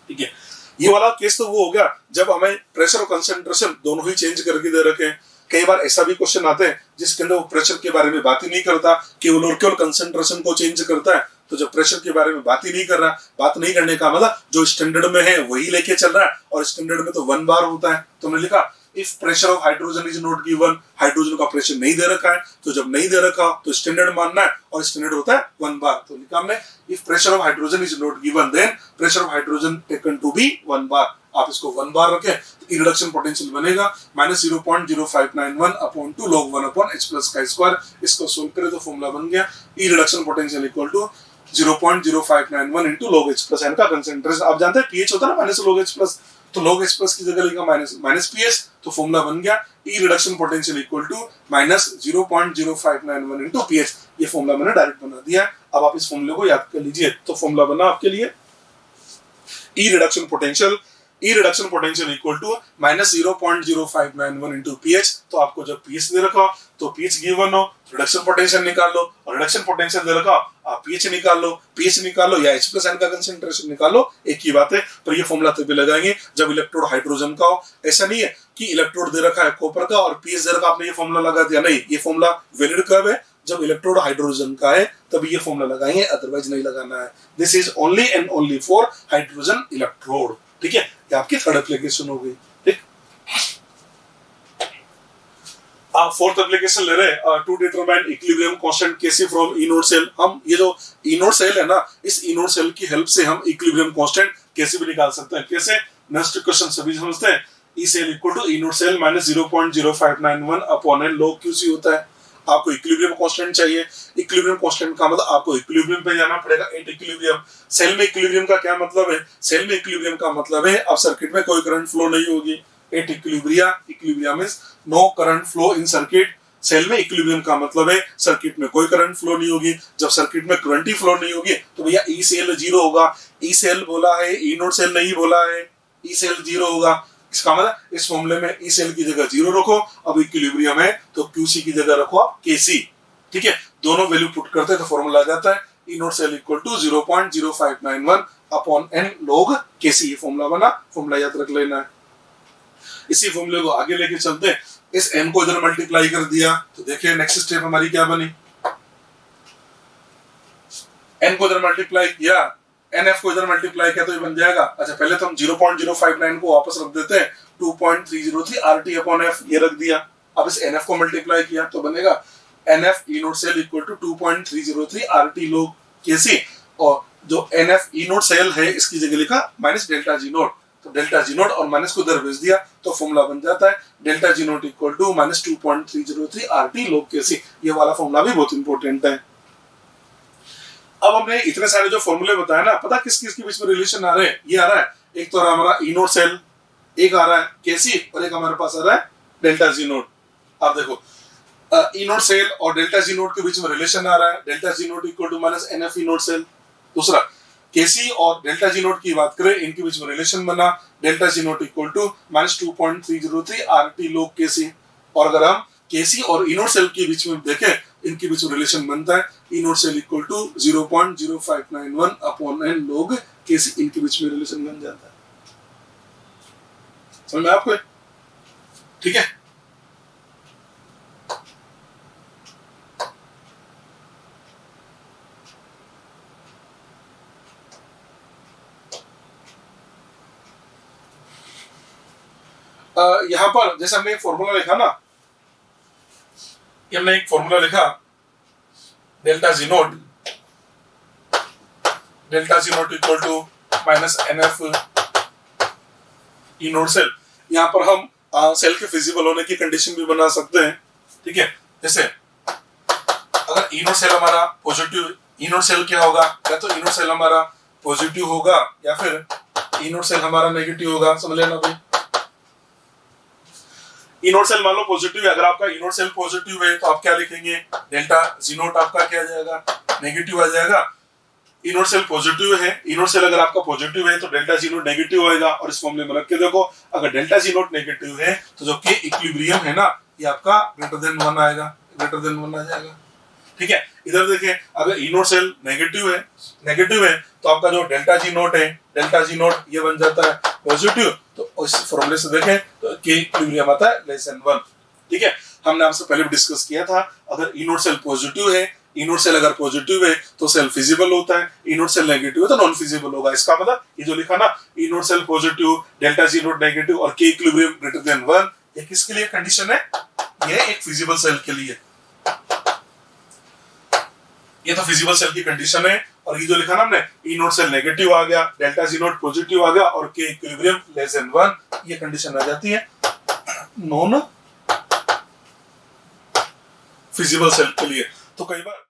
ठीक है, ये वाला केस तो वो हो गया जब हमें प्रेशर और कंसंट्रेशन दोनों ही चेंज करके दे रखे हैं। कई बार ऐसा भी क्वेश्चन आते हैं जिसके अंदर वो प्रेशर के बारे में बात ही नहीं करता, केवल और केवल कंसंट्रेशन को चेंज करता है। तो जब प्रेशर के बारे में बात ही नहीं कर रहा, बात नहीं करने का मतलब जो स्टैंडर्ड में है वही लेके चल रहा है, और स्टैंडर्ड में तो 1 बार होता है। तो हमने लिखा if pressure of hydrogen is not given, hydrogen का प्रेशर नहीं दे रखा है, तो जब नहीं दे रखा तो स्टैंडर्ड मानना है, और स्टैंडर्ड होता है 1 बार। तो लिखा हमने if pressure of hydrogen is not given then pressure of hydrogen taken to be 1 bar. आप इसको 1 बार रखें तो ई रिडक्शन पोटेंशियल बनेगा -0.0591 upon two log 1 upon H plus का स्क्वायर। इसको सोल्व करें तो फॉर्मूला बन गया E reduction potential equal to 0.0591 into log H plus n का कंसंट्रेशन। आप जानते हैं pH होता है ना माइनस log H प्लस, तो log H प्लस की जगह लिखा माइनस pH, तो फॉर्मूला बन गया E reduction potential equal to -0.0591 into pH। ये फॉर्मूला मैंने डायरेक्ट बना दिया। अब आप इस फॉर्मूले को याद कर लीजिए। तो फॉर्मूला बना आपके लिए E reduction potential equal to -0.0591 into pH। तो आपको जब pH दे रखा तो pH गिवन हो, रिडक्शन पोटेंशियल निकाल लो, और रिडक्शन पोटेंशियल दे रखा आप pH निकाल लो या H प्लस n का कंसंट्रेशन निकाल लो, एक ही बात है। पर ये फॉर्मूला तभी लगाएंगे जब इलेक्ट्रोड हाइड्रोजन का हो। ऐसा नहीं है कि इलेक्ट्रोड दे रखा है कॉपर का और pH दे रखा, आपने ये फॉर्मूला लगा दिया, नहीं। ये फॉर्मूला वैलिड कब है, जब इलेक्ट्रोड हाइड्रोजन का है तभी ये फॉर्मूला लगाएंगे, अदरवाइज नहीं लगाना है। This is only and only for hydrogen electrode. ठीक है, ये आपकी थर्ड एप्लीकेशन हो गई। ठीक, आप फोर्थ एप्लीकेशन ले रहे to determine equilibrium constant Kc from E naught cell. हम ये जो ई नोड सेल है ना, इस ई नोड सेल की हेल्प से हम इक्विलिब्रियम कांस्टेंट Kc भी निकाल सकते हैं। कैसे, नेक्स्ट क्वेश्चन सभी समझते हैं। E cell equal to E naught cell -0.0591 upon n log Qc होता है। आपको इक्विलिब्रियम कांस्टेंट चाहिए। इक्विलिब्रियम कांस्टेंट का मतलब आपको इक्विलिब्रियम पे जाना पड़ेगा, एट इक्विलिब्रियम। सेल में इक्विलिब्रियम का क्या मतलब है, सेल में इक्विलिब्रियम का मतलब है अब सर्किट में कोई करंट फ्लो नहीं होगी। At equilibrium means no current flow in circuit. Cell में इक्विलिब्रियम का मतलब है सर्किट में कोई करंट फ्लो नहीं होगी। जब सर्किट में करंट ही फ्लो नहीं होगी तो भैया ई सेल 0 होगा। ई सेल बोला है, ई नोड सेल नहीं बोला है। ई सेल 0 होगा, इसका मतलब इस मामले में ई सेल की जगह 0 रखो। अब इक्विलिब्रियम है तो क्यूसी की जगह रखो आप केसी। ठीक है, दोनों वैल्यू पुट करते हैं तो फॉर्मूला आ जाता है E naught cell equal to 0.0591 upon n log KC. ये फॉर्मूला बना, फॉर्मूला याद रख लेना है। इसी फॉर्मूले को आगे लेके चलते हैं। इस n को इधर मल्टीप्लाई कर दिया तो देखिए नेक्स्ट स्टेप हमारी क्या बनी। n को इधर मल्टीप्लाई किया, nf को इधर मल्टीप्लाई किया तो ये बन जाएगा। अच्छा, पहले तो हम 0.059 को वापस रख देते हैं, 2.303 RT अपॉन f ये रख दिया। अब इस nf को मल्टीप्लाई किया तो बनेगा nf E naught cell equal to 2.303 RT log Kc, और जो nf ई नोड सेल है इसकी जगह लिखा माइनस डेल्टा जी नोट। तो डेल्टा जी नोट और माइनस को इधर भेज दिया तो फॉर्मूला बन जाता है delta G naught equal to -2.303 RT log Kc। ये वाला फॉर्मूला भी बहुत इंपॉर्टेंट है। अब हमने इतने सारे जो फॉर्मूले बताए ना, पता किस किस के बीच में रिलेशन आ रहे हैं। ये आ रहा है, एक तो हमारा ई नोड सेल, एक आ रहा है केसी, और एक हमारे पास आ रहा है डेल्टा जी नोड। आप देखो ई नोड सेल और डेल्टा जी नोड के बीच में रिलेशन आ रहा है, delta G naught equal to minus NF E naught cell. दूसरा केसी और डेल्टा जी नोड की बात करें, इनके बीच में रिलेशन बना delta G naught equal to -2.303 RT log Kc। और अगर हम केसी और ई नोड सेल के बीच में देखें, इनके बीच में रिलेशन बनता है E naught cell equal to 0.0591 upon n log Kc। इनके बीच में रिलेशन बन जाता है। समझ में आपको? ठीक है, यहां पर जैसे हमने एक फॉर्मूला लिखा ना, हमने एक फॉर्मूला लिखा delta G naught equal to minus NF E naught cell. यहाँ पर हम सेल के फिजिबल होने की कंडीशन भी बना सकते हैं। ठीक है, जैसे अगर ई नोड सेल हमारा पॉजिटिव, ई नोड सेल क्या होगा, या तो ई नोड सेल हमारा पॉजिटिव होगा या फिर ई नोड सेल हमारा नेगेटिव होगा। समझ लेना भाई। इनोड सेल मान लो पॉजिटिव है, अगर आपका इनोड सेल पॉजिटिव है तो आप क्या लिखेंगे, डेल्टा जी नोट आपका क्या आ जाएगा, नेगेटिव आ जाएगा। इनोड सेल पॉजिटिव है, इनोड सेल अगर आपका पॉजिटिव है तो डेल्टा जी नोट नेगेटिव आएगा। और इस फॉर्मूले में रख के देखो, अगर डेल्टा जी नोट नेगेटिव है तो जो के इक्विलिब्रियम है ना, ये आपका ग्रेटर देन 1 आएगा, ग्रेटर देन 1 आ जाएगा। ठीक है, इधर देखें, अगर इनोड सेल नेगेटिव है तो आपका जो डेल्टा जी नोट है, डेल्टा जी नोट ये बन जाता है पॉजिटिव। तो इस फॉर्मूले से देखें तो के इक्विलिब्रियम आता है लेस देन 1। ठीक है, हमने आपसे पहले भी डिस्कस किया था, अगर इनोड सेल पॉजिटिव है, इनोड सेल अगर पॉजिटिव है तो सेल फिजिबल होता है, इनोड सेल नेगेटिव है तो नॉन फिजिबल होगा। इसका मतलब ये जो लिखा ना, E naught cell positive, delta G naught negative और के इक्विलिब्रियम ग्रेटर देन 1, ये किसके लिए कंडीशन है, ये एक फिजिबल सेल के लिए, ये तो फिजिबल सेल की कंडीशन है। और ये जो लिखा ना हमने, इनोड सेल नेगेटिव आ गया, डेल्टा जी नोट पॉजिटिव आ गया और के इक्विलिब्रियम लेस देन 1, ये कंडीशन आ जाती है नॉन फिजिबल सेल के लिए। तो कई बार